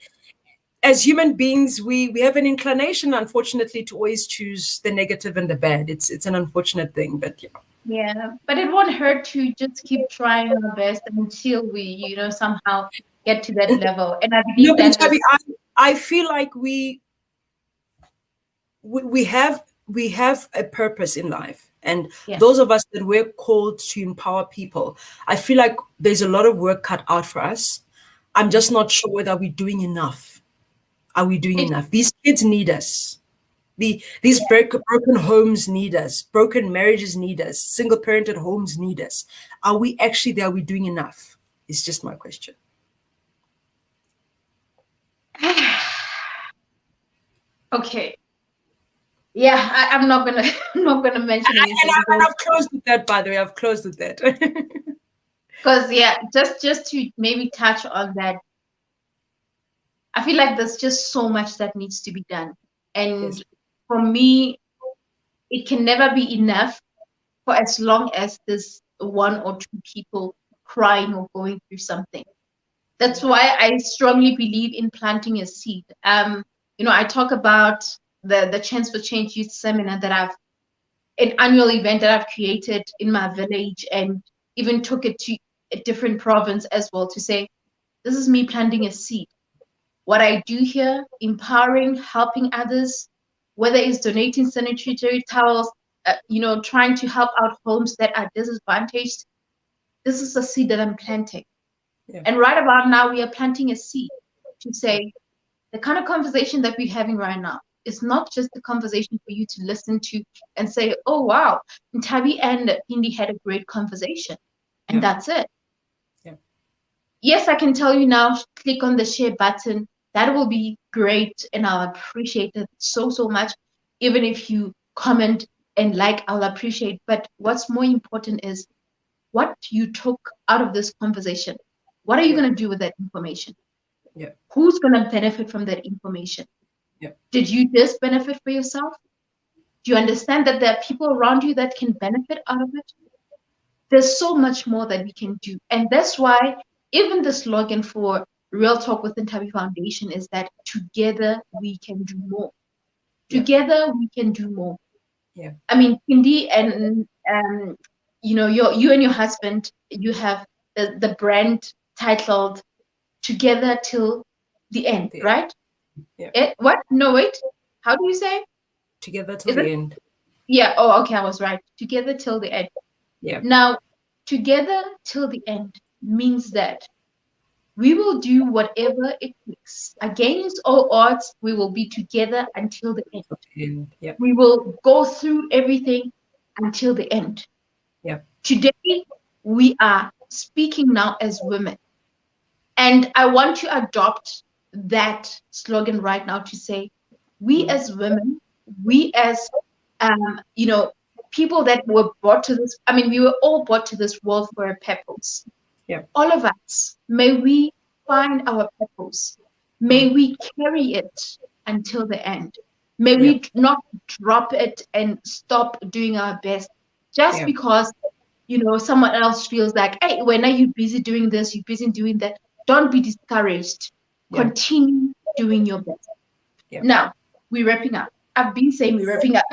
as human beings, we have an inclination, unfortunately, to always choose the negative and the bad. It's an unfortunate thing, but yeah, but it won't hurt to just keep trying our best until we, somehow get to that level. And I believe I feel like we have a purpose in life, and those of us that we're called to empower people, I feel like there's a lot of work cut out for us. I'm just not sure whether we're doing enough. Are we doing enough? These kids need us. These broken homes need us. Broken marriages need us. Single-parented homes need us. Are we actually there? Are we doing enough? It's just my question. Okay. Yeah, I'm not gonna mention anything. And I've closed with that, by the way. I've closed with that. Because just to maybe touch on that. I feel like there's just so much that needs to be done. And for me, it can never be enough for as long as there's 1 or 2 people crying or going through something. That's why I strongly believe in planting a seed. I talk about the Chance for Change Youth Seminar an annual event that I've created in my village, and even took it to a different province as well to say, this is me planting a seed. What I do here, empowering, helping others, whether it's donating sanitary towels, trying to help out homes that are disadvantaged, this is a seed that I'm planting. Yeah. And right about now, we are planting a seed to say the kind of conversation that we're having right now is not just a conversation for you to listen to and say, oh, wow, Ntabi and Hindi had a great conversation. And that's it. Yeah. Yes, I can tell you now, click on the share button. That will be great, and I'll appreciate it so much. Even if you comment and I'll appreciate. But what's more important is what you took out of this conversation. What are you going to do with that information? Yeah. Who's going to benefit from that information? Yeah. Did you just benefit for yourself? Do you understand that there are people around you that can benefit out of it? There's so much more that we can do. And that's why even the slogan for Real Talk with Ntabi Foundation is that together we can do more. Together we can do more. Yeah. I mean, Hindi and you and your husband, you have the brand titled Together Till the End, right? Yeah. What? No, wait. How do you say? Together till the end. Yeah. Oh, okay. I was right. Together till the end. Yeah. Now, together till the end means that we will do whatever it takes. Against all odds, we will be together until the end. Yep. We will go through everything until the end. Yep. Today, we are speaking now as women. And I want to adopt that slogan right now to say, we as women, we as, people that were brought to this, we were all brought to this world for a purpose. Yeah. All of us, may we find our purpose. May we carry it until the end. May we not drop it and stop doing our best just because, someone else feels like, hey, when are you busy doing this? You're busy doing that. Don't be discouraged. Continue doing your best. Now, we're wrapping up. I've been saying we're wrapping up.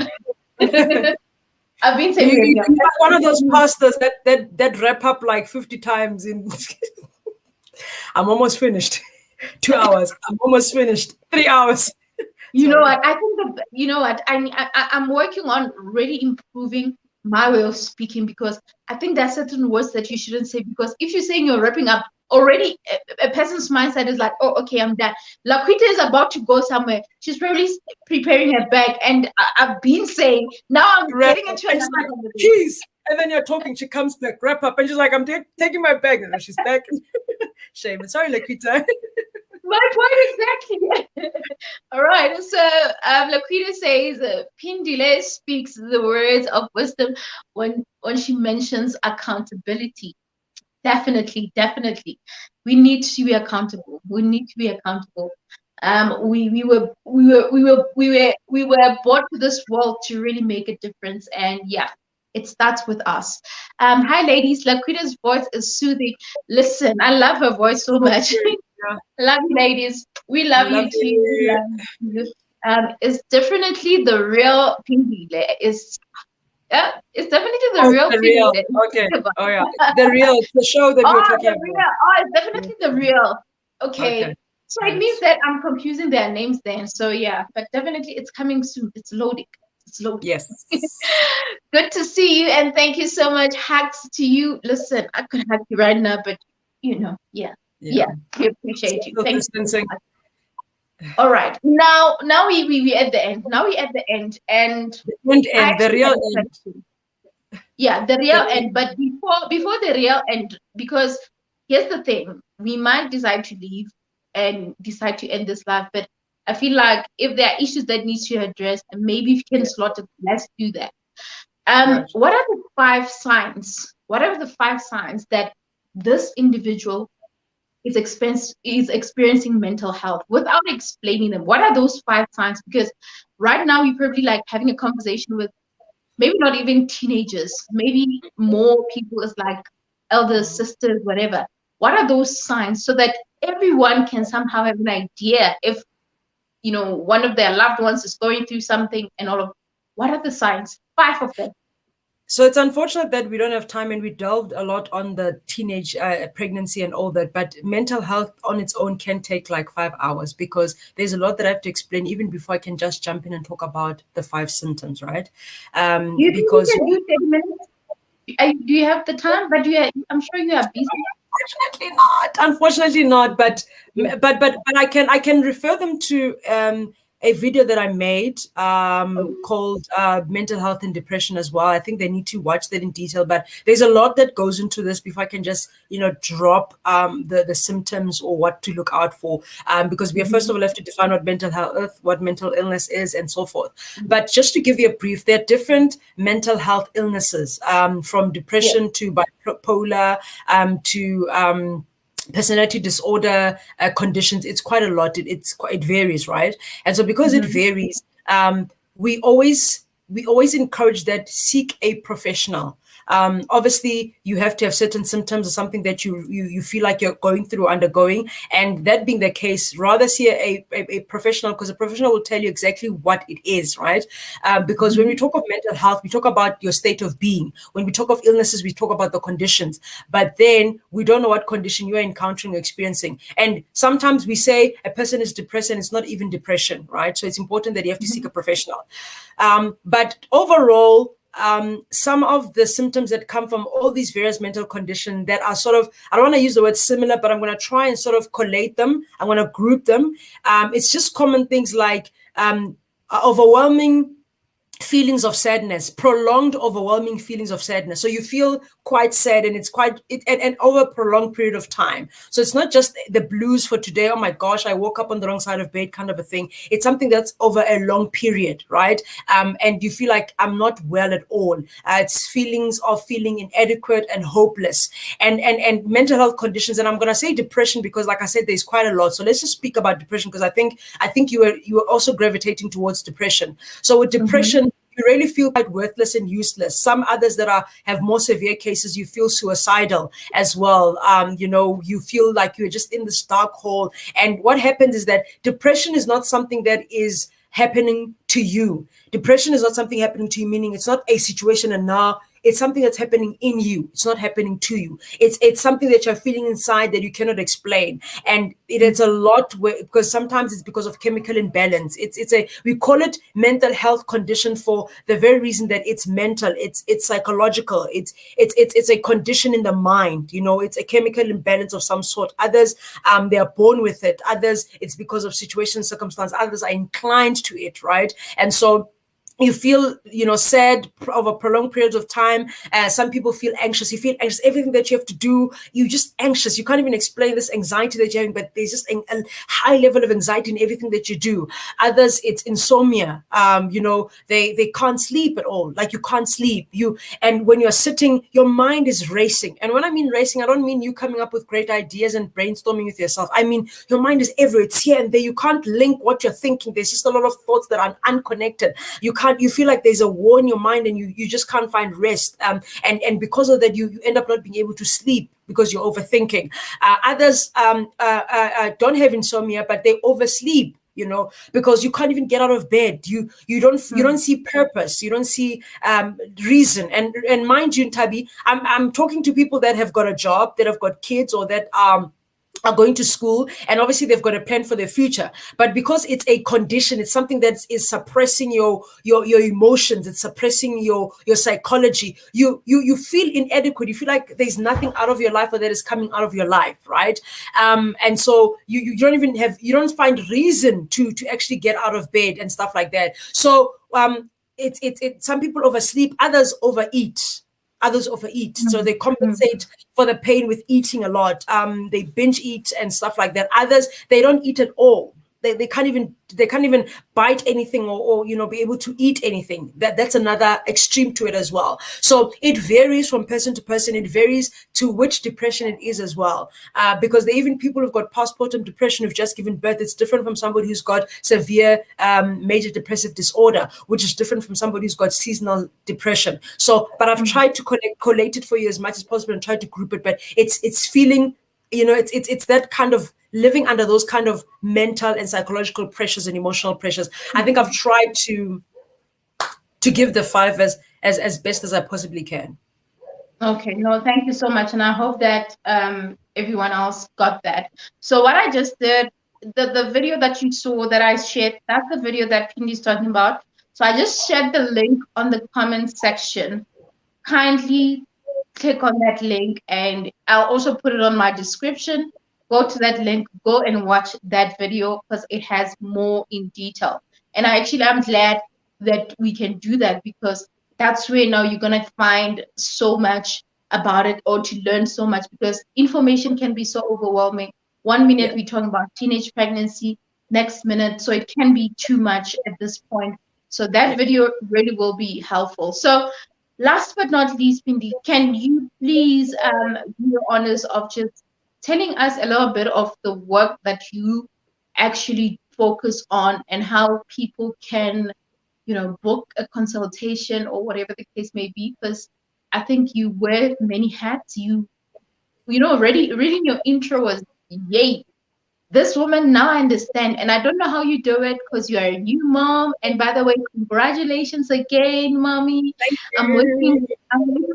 I've been saying we're wrapping up. You're one of those pastors that wrap up like 50 times in. I'm almost finished. 2 hours. I'm almost finished. 3 hours. You know what? I think I'm working on really improving my way of speaking, because I think there are certain words that you shouldn't say, because if you're saying you're wrapping up, already a person's mindset is like, oh, okay, I'm done. Laquita is about to go somewhere. She's probably preparing her bag, and I've been saying, now I'm getting into another conversation. Jeez. And then you're talking, she comes back, wrap up, and she's like, I'm taking my bag. And she's back. Shame. Sorry, Laquita. My point exactly. All right. So Laquita says, Phindile speaks the words of wisdom when she mentions accountability. Definitely. We need to be accountable. We were brought to this world to really make a difference, and it starts with us. Hi, ladies. Laquita's voice is soothing. Listen, I love her voice so much. Love you, ladies. We love you too. It's definitely the real Phindile. It's definitely the real Phindile. Okay. Oh yeah, the real. The show that we're talking about. It's definitely the real. Okay. So it means that I'm confusing their names then. So but definitely it's coming soon. It's loading. Yes. Good to see you, and thank you so much. Hugs to you. Listen, I could hug you right now, but we appreciate you. Thank you so much. All right, now we at the end. Now we at the end, and the real end. Yeah, the real end. But before the real end, because here's the thing: we might decide to leave and decide to end this life, but I feel like if there are issues that need to be addressed, and maybe if you can slot it, let's do that. What are the 5 signs? What are the 5 signs that this individual is experiencing mental health, without explaining them? What are those 5 signs? Because right now we're probably like having a conversation with maybe not even teenagers, maybe more people as like elders, sisters, whatever. What are those signs, so that everyone can somehow have an idea if one of their loved ones is going through something, and all of what are the signs? 5 of them. So it's unfortunate that we don't have time, and we delved a lot on the teenage pregnancy and all that, but mental health on its own can take like 5 hours, because there's a lot that I have to explain even before I can just jump in and talk about the 5 symptoms, right? Because you can do 10 minutes. Do you have the time? But I'm sure you are busy. Unfortunately not. But I can refer them to a video that I made called Mental Health and Depression as well. I think they need to watch that in detail, but there's a lot that goes into this before I can just, drop the symptoms or what to look out for, because we first of all have to define what mental health, what mental illness is, and so forth. But just to give you a brief, there are different mental health illnesses, from depression to bipolar, to personality disorder conditions. It's quite a lot. It varies, right? And so because it varies, we always encourage that seek a professional. Obviously, you have to have certain symptoms or something that you feel like you're going through or undergoing. And that being the case, rather see a professional, because a professional will tell you exactly what it is, right? Because when we talk of mental health, we talk about your state of being. When we talk of illnesses, we talk about the conditions. But then we don't know what condition you are encountering or experiencing. And sometimes we say a person is depressed and it's not even depression, right? So it's important that you have to seek a professional. But overall, some of the symptoms that come from all these various mental conditions that are sort of, I don't want to use the word similar, but I'm going to try and sort of collate them. I'm going to group them. It's just common things like overwhelming feelings of sadness, prolonged, overwhelming feelings of sadness. So you feel quite sad, and it's and over a prolonged period of time. So it's not just the blues for today. Oh my gosh, I woke up on the wrong side of bed, kind of a thing. It's something that's over a long period, right? And you feel like I'm not well at all. It's feelings of feeling inadequate and hopeless, and mental health conditions. And I'm gonna say depression because, like I said, there's quite a lot. So let's just speak about depression, because I think you were also gravitating towards depression. So with depression, you really feel quite worthless and useless. Some others that have more severe cases, you feel suicidal as well. You feel like you're just in this dark hole. And what happens is that depression is not something that is happening to you. Depression is not something happening to you, meaning it's not a situation and now it's something that's happening in you. It's not happening to you. It's something that you're feeling inside that you cannot explain. And it's a lot because sometimes it's because of chemical imbalance. We call it mental health condition for the very reason that it's mental, it's psychological, it's a condition in the mind. It's a chemical imbalance of some sort. Others, they are born with it. Others, it's because of situation, circumstance. Others are inclined to it, right? And so you feel, sad over prolonged periods of time. Some people feel anxious. You feel anxious. Everything that you have to do, you're just anxious. You can't even explain this anxiety that you're having, but there's just a high level of anxiety in everything that you do. Others, it's insomnia. They can't sleep at all. Like you can't sleep. And when you're sitting, your mind is racing. And when I mean racing, I don't mean you coming up with great ideas and brainstorming with yourself. I mean, your mind is everywhere. It's here and there. You can't link what you're thinking. There's just a lot of thoughts that are unconnected. You feel like there's a war in your mind and you just can't find rest. And because of that, you end up not being able to sleep because you're overthinking. Others don't have insomnia, but they oversleep, because you can't even get out of bed. You don't see purpose. You don't see reason. And mind you, Tabi, I'm talking to people that have got a job, that have got kids, or that are going to school, and obviously they've got a plan for their future, but because it's a condition, it's something that is suppressing your emotions, it's suppressing your psychology. You feel inadequate. You feel like there's nothing out of your life or that is coming out of your life, right? And so you don't find reason to actually get out of bed and stuff like that. So some people oversleep, others overeat. So they compensate for the pain with eating a lot. They binge eat and stuff like that. Others, they don't eat at all. They can't even bite anything or be able to eat anything. That's another extreme to it as well. So it varies from person to person. It varies to which depression it is as well. Because there are even people who've got postpartum depression who've just given birth. It's different from somebody who's got severe major depressive disorder, which is different from somebody who's got seasonal depression. So, but I've tried to collate it for you as much as possible and try to group it. But it's feeling, it's that kind of living under those kind of mental and psychological pressures and emotional pressures. I think I've tried to give the 5 as best as I possibly can. Okay, no, thank you so much. And I hope that everyone else got that. So what I just did, the video that you saw that I shared, that's the video that Pindy's talking about. So I just shared the link on the comment section. Kindly click on that link, and I'll also put it on my description. Go to that link, go and watch that video because it has more in detail. And I'm glad that we can do that, because that's where now you're going to find so much about it, or to learn so much, because information can be so overwhelming. 1 minute we're talking about teenage pregnancy, next minute, so it can be too much at this point. So that video really will be helpful. So last but not least, Pindi, can you please do the honors of just telling us a little bit of the work that you actually focus on and how people can, book a consultation or whatever the case may be? Because I think you wear many hats. Already reading your intro was, yay, this woman, now I understand. And I don't know how you do it, because you are a new mom. And by the way, congratulations again, mommy. I'm waiting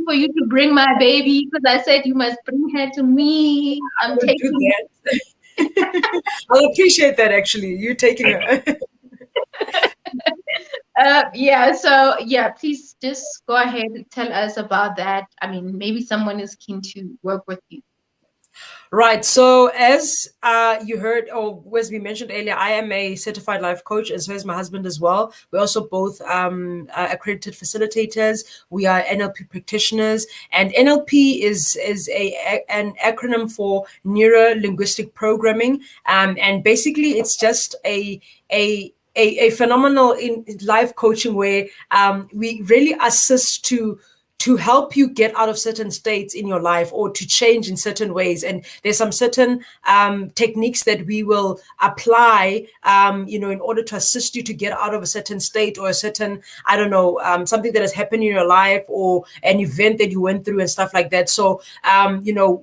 for you to bring my baby, because I said you must bring her to me. I'm taking that. I'll appreciate that, actually, you taking her. Please just go ahead and tell us about that. I mean, maybe someone is keen to work with you. Right. So as you heard, or as we mentioned earlier, I am a certified life coach, and so is my husband as well. We're also both accredited facilitators. We are NLP practitioners, and NLP is an acronym for neuro linguistic programming, and basically it's just a phenomenal in life coaching where we really assist to help you get out of certain states in your life or to change in certain ways. And there's some certain techniques that we will apply, in order to assist you to get out of a certain state or a certain, something that has happened in your life or an event that you went through and stuff like that. So,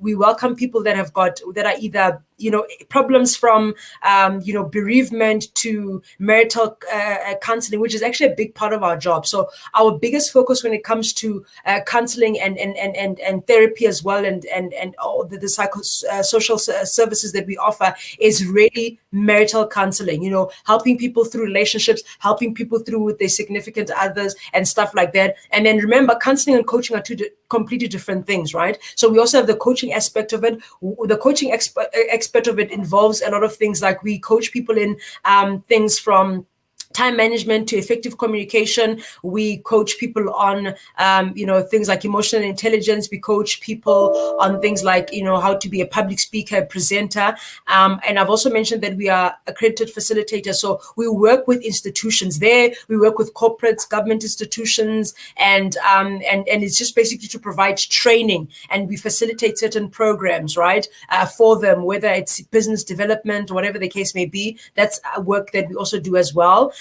we welcome people that are either problems from, bereavement to marital counseling, which is actually a big part of our job. So our biggest focus when it comes to counseling and therapy as well, and all the social services that we offer is really marital counseling, helping people through relationships, helping people through with their significant others and stuff like that. And then remember, counseling and coaching are two completely different things, right? So we also have the coaching aspect of it. The coaching aspect of it involves a lot of things, like we coach people in things from time management to effective communication. We coach people on, things like emotional intelligence. We coach people on things like, how to be a public speaker, presenter. And I've also mentioned that we are accredited facilitators. So we work with institutions there. We work with corporates, government institutions, and it's just basically to provide training, and we facilitate certain programs, right, for them, whether it's business development or whatever the case may be. That's work that we also do as well.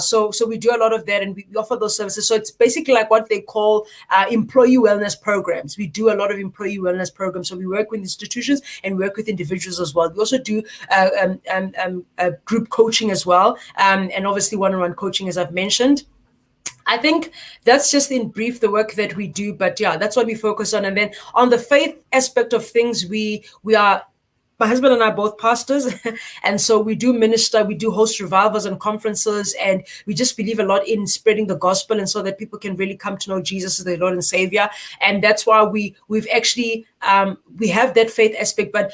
So we do a lot of that, and we offer those services. So it's basically like what they call employee wellness programs. We do a lot of employee wellness programs. So we work with institutions and we work with individuals as well. We also do group coaching as well, and obviously one-on-one coaching, as I've mentioned. I think that's just in brief the work that we do, but yeah, that's what we focus on. And then on the faith aspect of things, we are, my husband and I are both pastors, and so we do minister, we do host revivals and conferences, and we just believe a lot in spreading the gospel, and so that people can really come to know Jesus as their Lord and Savior. And that's why we've actually, we have that faith aspect, but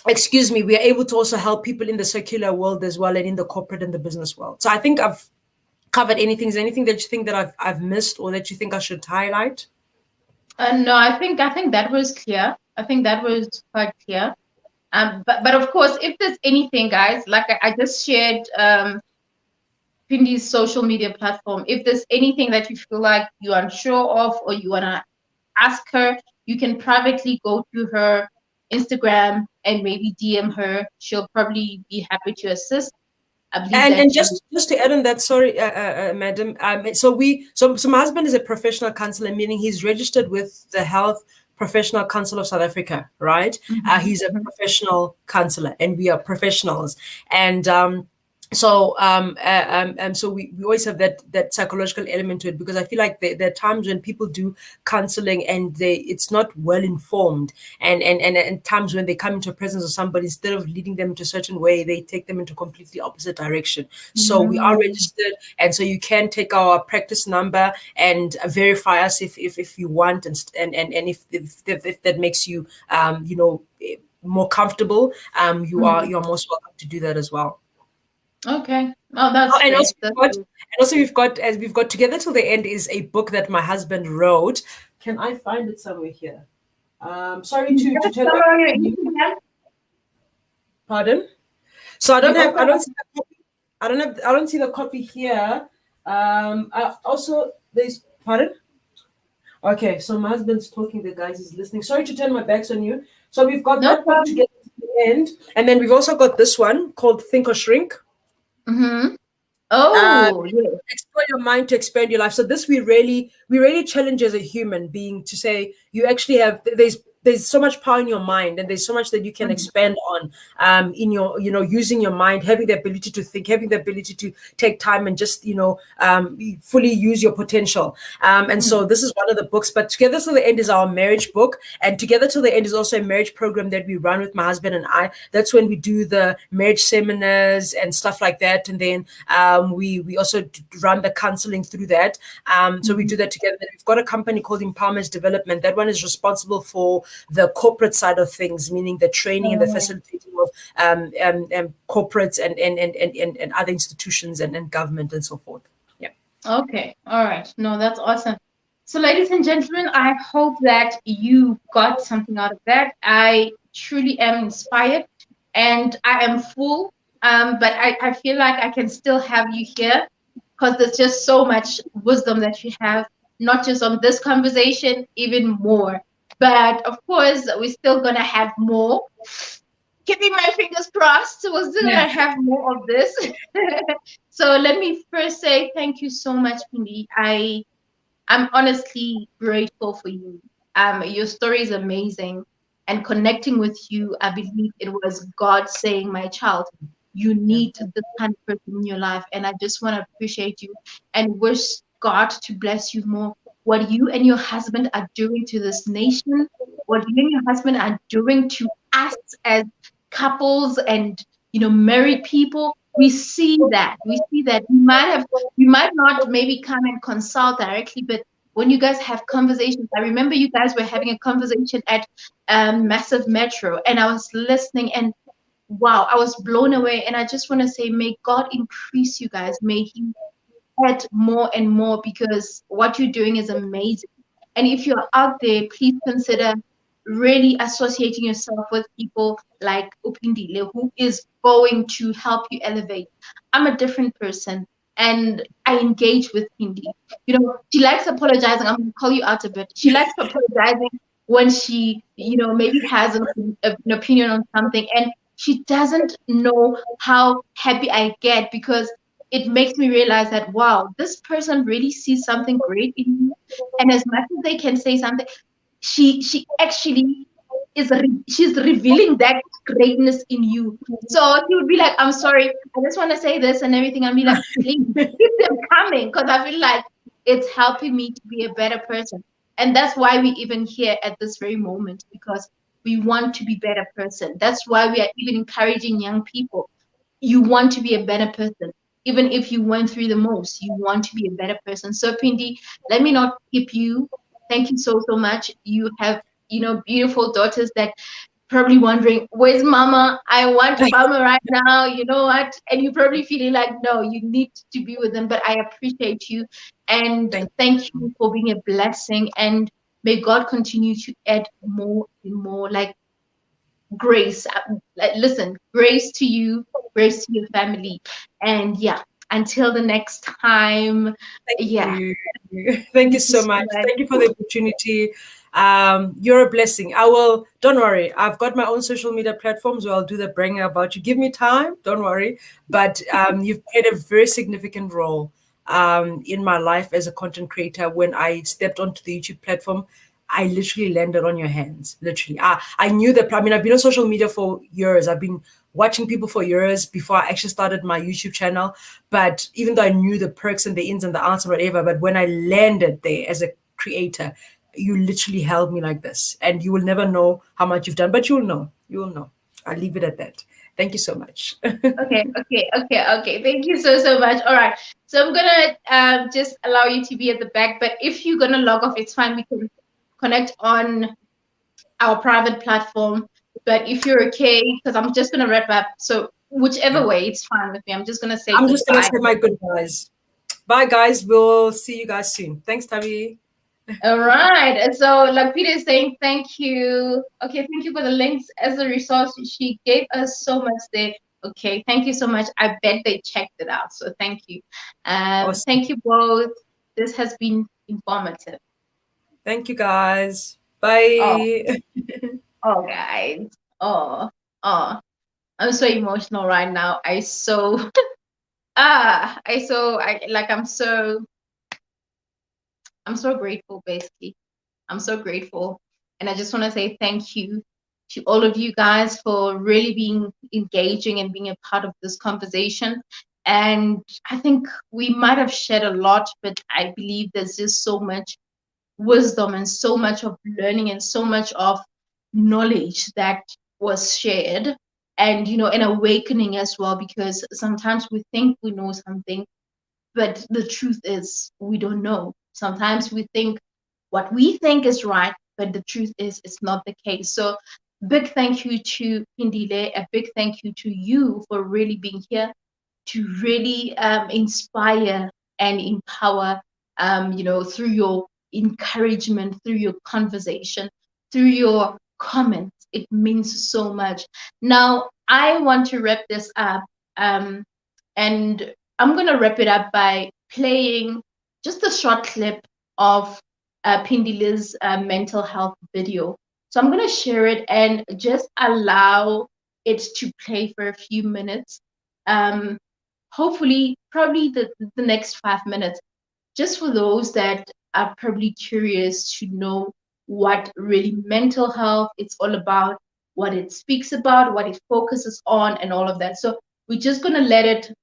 excuse me, we are able to also help people in the secular world as well, and in the corporate and the business world. So I think I've covered anything. Is there anything that you think that I've missed or that you think I should highlight? No, I think that was clear. I think that was quite clear. But of course, if there's anything, guys, like I just shared Pindi's social media platform. If there's anything that you feel like you're unsure of or you want to ask her, you can privately go to her Instagram and maybe DM her. She'll probably be happy to assist. And just to add on that, sorry, madam. So my husband is a professional counselor, meaning he's registered with the Health Professional Council of South Africa, right? Mm-hmm. He's a professional counselor, and we are professionals. And so we always have that psychological element to it, because I feel like there are times when people do counseling and it's not well informed, and times when they come into the presence of somebody, instead of leading them to a certain way, they take them into completely opposite direction. So we are registered, and so you can take our practice number and verify us if you want, and if that makes you more comfortable, you're most welcome to do that as well. Okay. Oh, that's and also we've got Together Till the End is a book that my husband wrote. Can I find it somewhere here? Sorry to tell you. Pardon? So I don't see the copy here. Also there's pardon? Okay, so my husband's talking, the guys is listening. Sorry to turn my backs on you. So we've got that book, Together Till the End, and then we've also got this one called Think or Shrink. Mm-hmm. Oh, explore your mind to expand your life. So this we really challenge as a human being to say you actually have there's so much power in your mind, and there's so much that you can expand on in your using your mind, having the ability to think, having the ability to take time and just fully use your potential. And so this is one of the books. But Together Till the End is our marriage book, and Together Till the End is also a marriage program that we run with my husband and I. That's when we do the marriage seminars and stuff like that, and then we also run the counseling through that. So we do that together. We've got a company called EmpowerMaz Development. That one is responsible for the corporate side of things, meaning the training and the facilitating of corporates and other institutions and government and so forth. Yeah. Okay. All right. No, that's awesome. So, ladies and gentlemen, I hope that you got something out of that. I truly am inspired and I am full. But I feel like I can still have you here because there's just so much wisdom that you have, not just on this conversation, even more. But of course, we're still going to have more. Keeping my fingers crossed, we're still going to have more of this. So let me first say thank you so much, Phindile. I'm honestly grateful for you. Your story is amazing. And connecting with you, I believe it was God saying, my child, you need this kind of person in your life. And I just want to appreciate you and wish God to bless you more. What you and your husband are doing to this nation, what you and your husband are doing to us as couples and, married people, we see that. You might not maybe come and consult directly, but when you guys have conversations, I remember you guys were having a conversation at Massive Metro, and I was listening, and wow, I was blown away. And I just want to say, may God increase you guys. May He add more and more, because what you're doing is amazing. And if you're out there, please consider really associating yourself with people like Phindile, who is going to help you elevate. I'm a different person and I engage with Phindile. She likes apologizing. I'm going to call you out a bit. She likes apologizing when she, maybe has an opinion on something, and she doesn't know how happy I get, because it makes me realize that, wow, this person really sees something great in you. And as much as they can say something, she actually she's revealing that greatness in you. So she would be like, I'm sorry, I just want to say this and everything. I'll be like, please keep them coming, because I feel like it's helping me to be a better person. And that's why we even here at this very moment, because we want to be a better person. That's why we are even encouraging young people. You want to be a better person. Even if you went through the most, you want to be a better person. So Phindile, let me not keep you. Thank you so much. You have, beautiful daughters that probably wondering, where's mama? I want mama right now. You know what? And you're probably feeling like, no, you need to be with them. But I appreciate you. And thank you for being a blessing. And may God continue to add more and more, like grace. Listen, grace to you, grace to your family. And yeah, until the next time. Thank you so much. Thank you for the opportunity. You're a blessing. Don't worry, I've got my own social media platforms where I'll do the bringing about you. Give me time, don't worry. But you've played a very significant role in my life as a content creator. When I stepped onto the YouTube platform, I literally landed on your hands. Literally. I knew that. I've been on social media for years. I've been watching people for years before I actually started my YouTube channel. But even though I knew the perks and the ins and the outs and whatever, but when I landed there as a creator, you literally held me like this. And you will never know how much you've done, but you'll know. You will know. I'll leave it at that. Thank you so much. Okay. Thank you so much. All right. So I'm going to just allow you to be at the back. But if you're going to log off, it's fine. We can connect on our private platform. But if you're okay, because I'm just going to wrap up. So whichever way, it's fine with me. I'm just going to say I'm just going to say my goodbyes. Bye, guys. We'll see you guys soon. Thanks, Tavi. All right. And so, like Peter is saying, thank you. Okay, thank you for the links as a resource. She gave us so much there. Okay, thank you so much. I bet they checked it out. So thank you. Awesome. Thank you both. This has been informative. Thank you, guys. Bye. Oh guys. Oh. I'm so emotional right now. I'm so grateful, basically. I'm so grateful. And I just want to say thank you to all of you guys for really being engaging and being a part of this conversation. And I think we might have shared a lot, but I believe there's just so much wisdom and so much of learning and so much of knowledge that was shared, and an awakening as well, because sometimes we think we know something, but the truth is we don't know. Sometimes we think what we think is right but the truth is it's not the case. So big thank you to Phindile, a big thank you to you for really being here to really inspire and empower, through your encouragement, through your conversation, through your comments. It means so much. Now, I want to wrap this up, and I'm going to wrap it up by playing just a short clip of Pindile's mental health video. So I'm going to share it and just allow it to play for a few minutes. Hopefully, probably the next 5 minutes, just for those that are probably curious to know what really mental health it's all about, what it speaks about, what it focuses on, and all of that. So we're just going to let it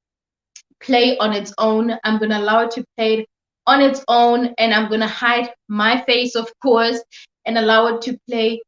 play on its own. I'm going to allow it to play on its own, and I'm going to hide my face, of course, and allow it to play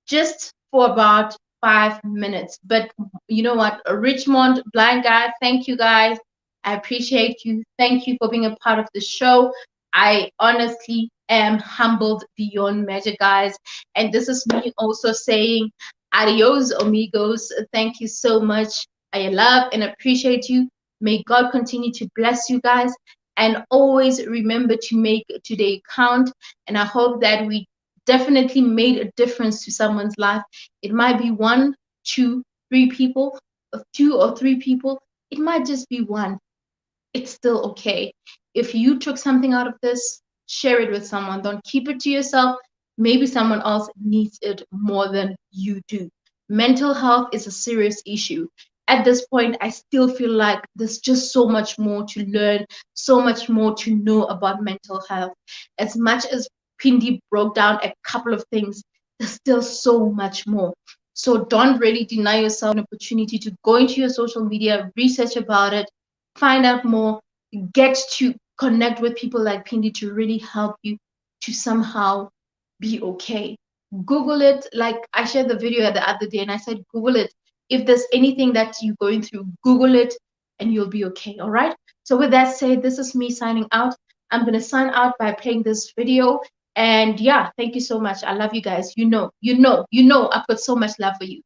just for about 5 minutes. But you know what, Richmond, blind guy, thank you guys. I appreciate you. Thank you for being a part of the show. I honestly am humbled beyond measure, guys. And this is me also saying adios, amigos. Thank you so much. I love and appreciate you. May God continue to bless you guys. And always remember to make today count. And I hope that we definitely made a difference to someone's life. It might be 1, 2, 3 people, 2 or 3 people. It might just be 1. It's still okay. If you took something out of this, share it with someone. Don't keep it to yourself. Maybe someone else needs it more than you do. Mental health is a serious issue. At this point, I still feel like there's just so much more to learn, so much more to know about mental health. As much as Pindi broke down a couple of things, there's still so much more. So don't really deny yourself an opportunity to go into your social media, research about it, find out more, get to connect with people like Pindi to really help you to somehow be okay. Google it. Like I shared the video the other day and I said, Google it. If there's anything that you're going through, Google it and you'll be okay, all right? So with that said, this is me signing out. I'm going to sign out by playing this video. And yeah, thank you so much. I love you guys. You know, I've got so much love for you.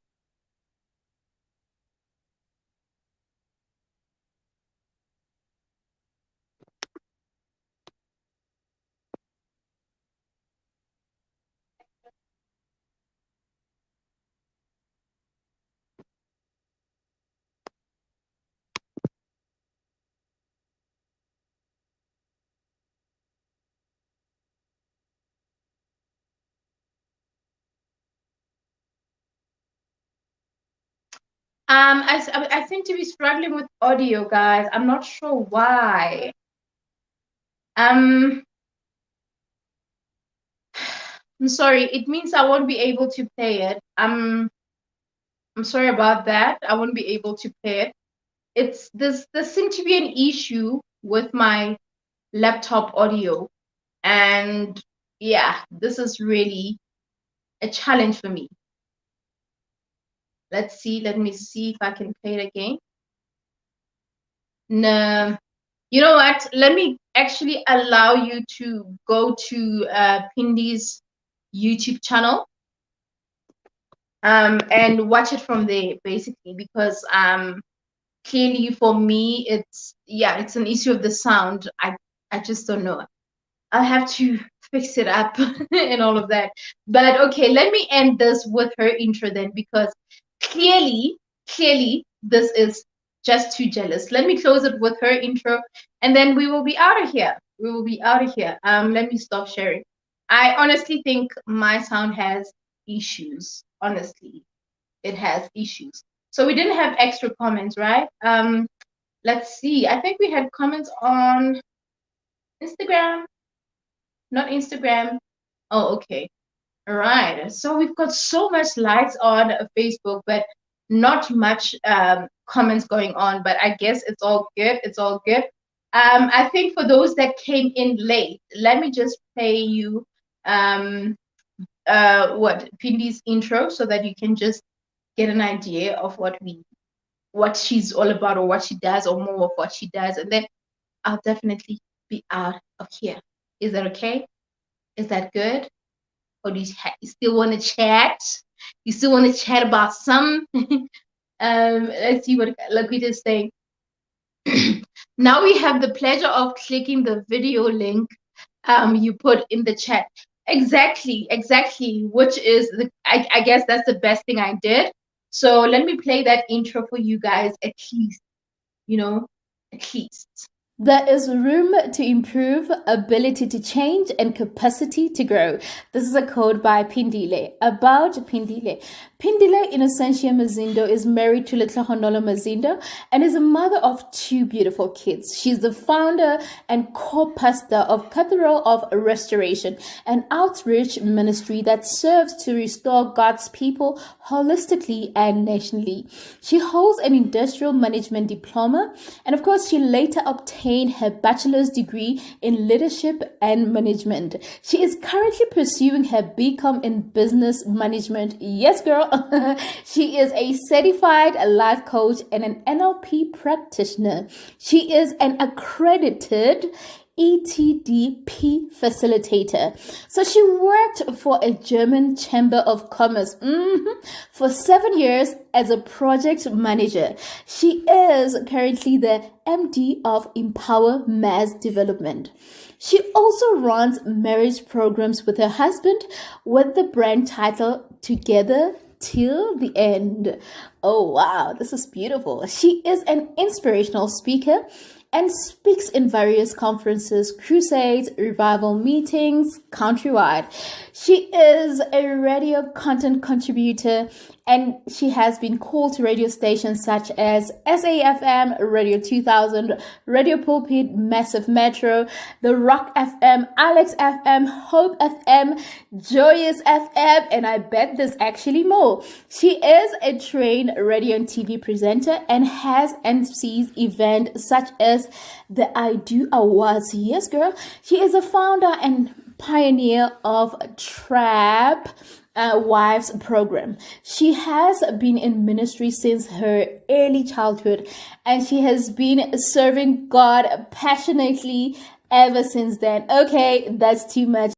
I seem to be struggling with audio, guys. I'm not sure why. I'm sorry. It means I won't be able to play it. I'm sorry about that. I won't be able to play it. There seems to be an issue with my laptop audio, and yeah, this is really a challenge for me. Let's see. Let me see if I can play it again. No, you know what? Let me actually allow you to go to Pindi's YouTube channel and watch it from there, basically, because clearly for me it's an issue of the sound. I just don't know. I'll have to fix it up and all of that. But okay, let me end this with her intro then, because clearly this is just too jealous. Let me close it with her intro and then we will be out of here. Let me stop sharing. I honestly think my sound has issues. Honestly, it has issues. So we didn't have extra comments, right? Let's see. I think we had comments on Instagram. Not Instagram. Oh, okay. All right. So we've got so much likes on Facebook, but not much comments going on. But I guess it's all good. It's all good. I think for those that came in late, let me just play you Pindi's intro so that you can just get an idea of what she's all about, or what she does, or more of what she does, and then I'll definitely be out of here. Is that okay? Is that good? or do you still want to chat? You still want to chat about some? Let's see what Laquita is saying. Now we have the pleasure of clicking the video link you put in the chat. Exactly, which is, I guess that's the best thing I did. So let me play that intro for you guys at least, at least. There is room to improve, ability to change, and capacity to grow. This is a quote by Phindile. About Phindile. Phindile Innocentia Mazindo is married to Lehlohonolo Mazindo and is a mother of 2 beautiful kids. She's the founder and co-pastor of Cathedral of Restoration, an outreach ministry that serves to restore God's people holistically and nationally. She holds an industrial management diploma, and of course, she later obtained her bachelor's degree in leadership and management. She is currently pursuing her BCom in business management. Yes, girl. She is a certified life coach and an NLP practitioner. She is an accredited ETDP Facilitator. So she worked for a German Chamber of Commerce for 7 years as a project manager. She is currently the MD of EmpowerMaz Development. She also runs marriage programs with her husband with the brand title Together Till the End. Oh wow, this is beautiful. She is an inspirational speaker and speaks in various conferences, crusades, revival meetings, countrywide. She is a radio content contributor, and she has been called to radio stations such as SAFM, Radio 2000, Radio Pulpit, Massive Metro, The Rock FM, Alex FM, Hope FM, Joyous FM, and I bet there's actually more. She is a trained radio and TV presenter and has MCed events such as the I Do Awards. Yes, girl. She is a founder and pioneer of Trap Wives program. She has been in ministry since her early childhood, and she has been serving God passionately ever since then. Okay, that's too much.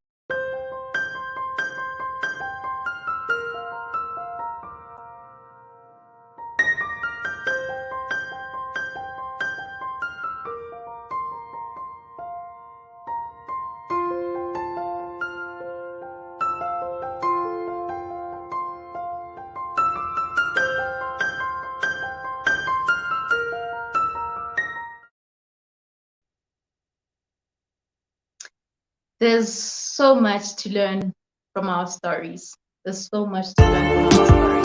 There's so much to learn from our stories. There's so much to learn from our stories.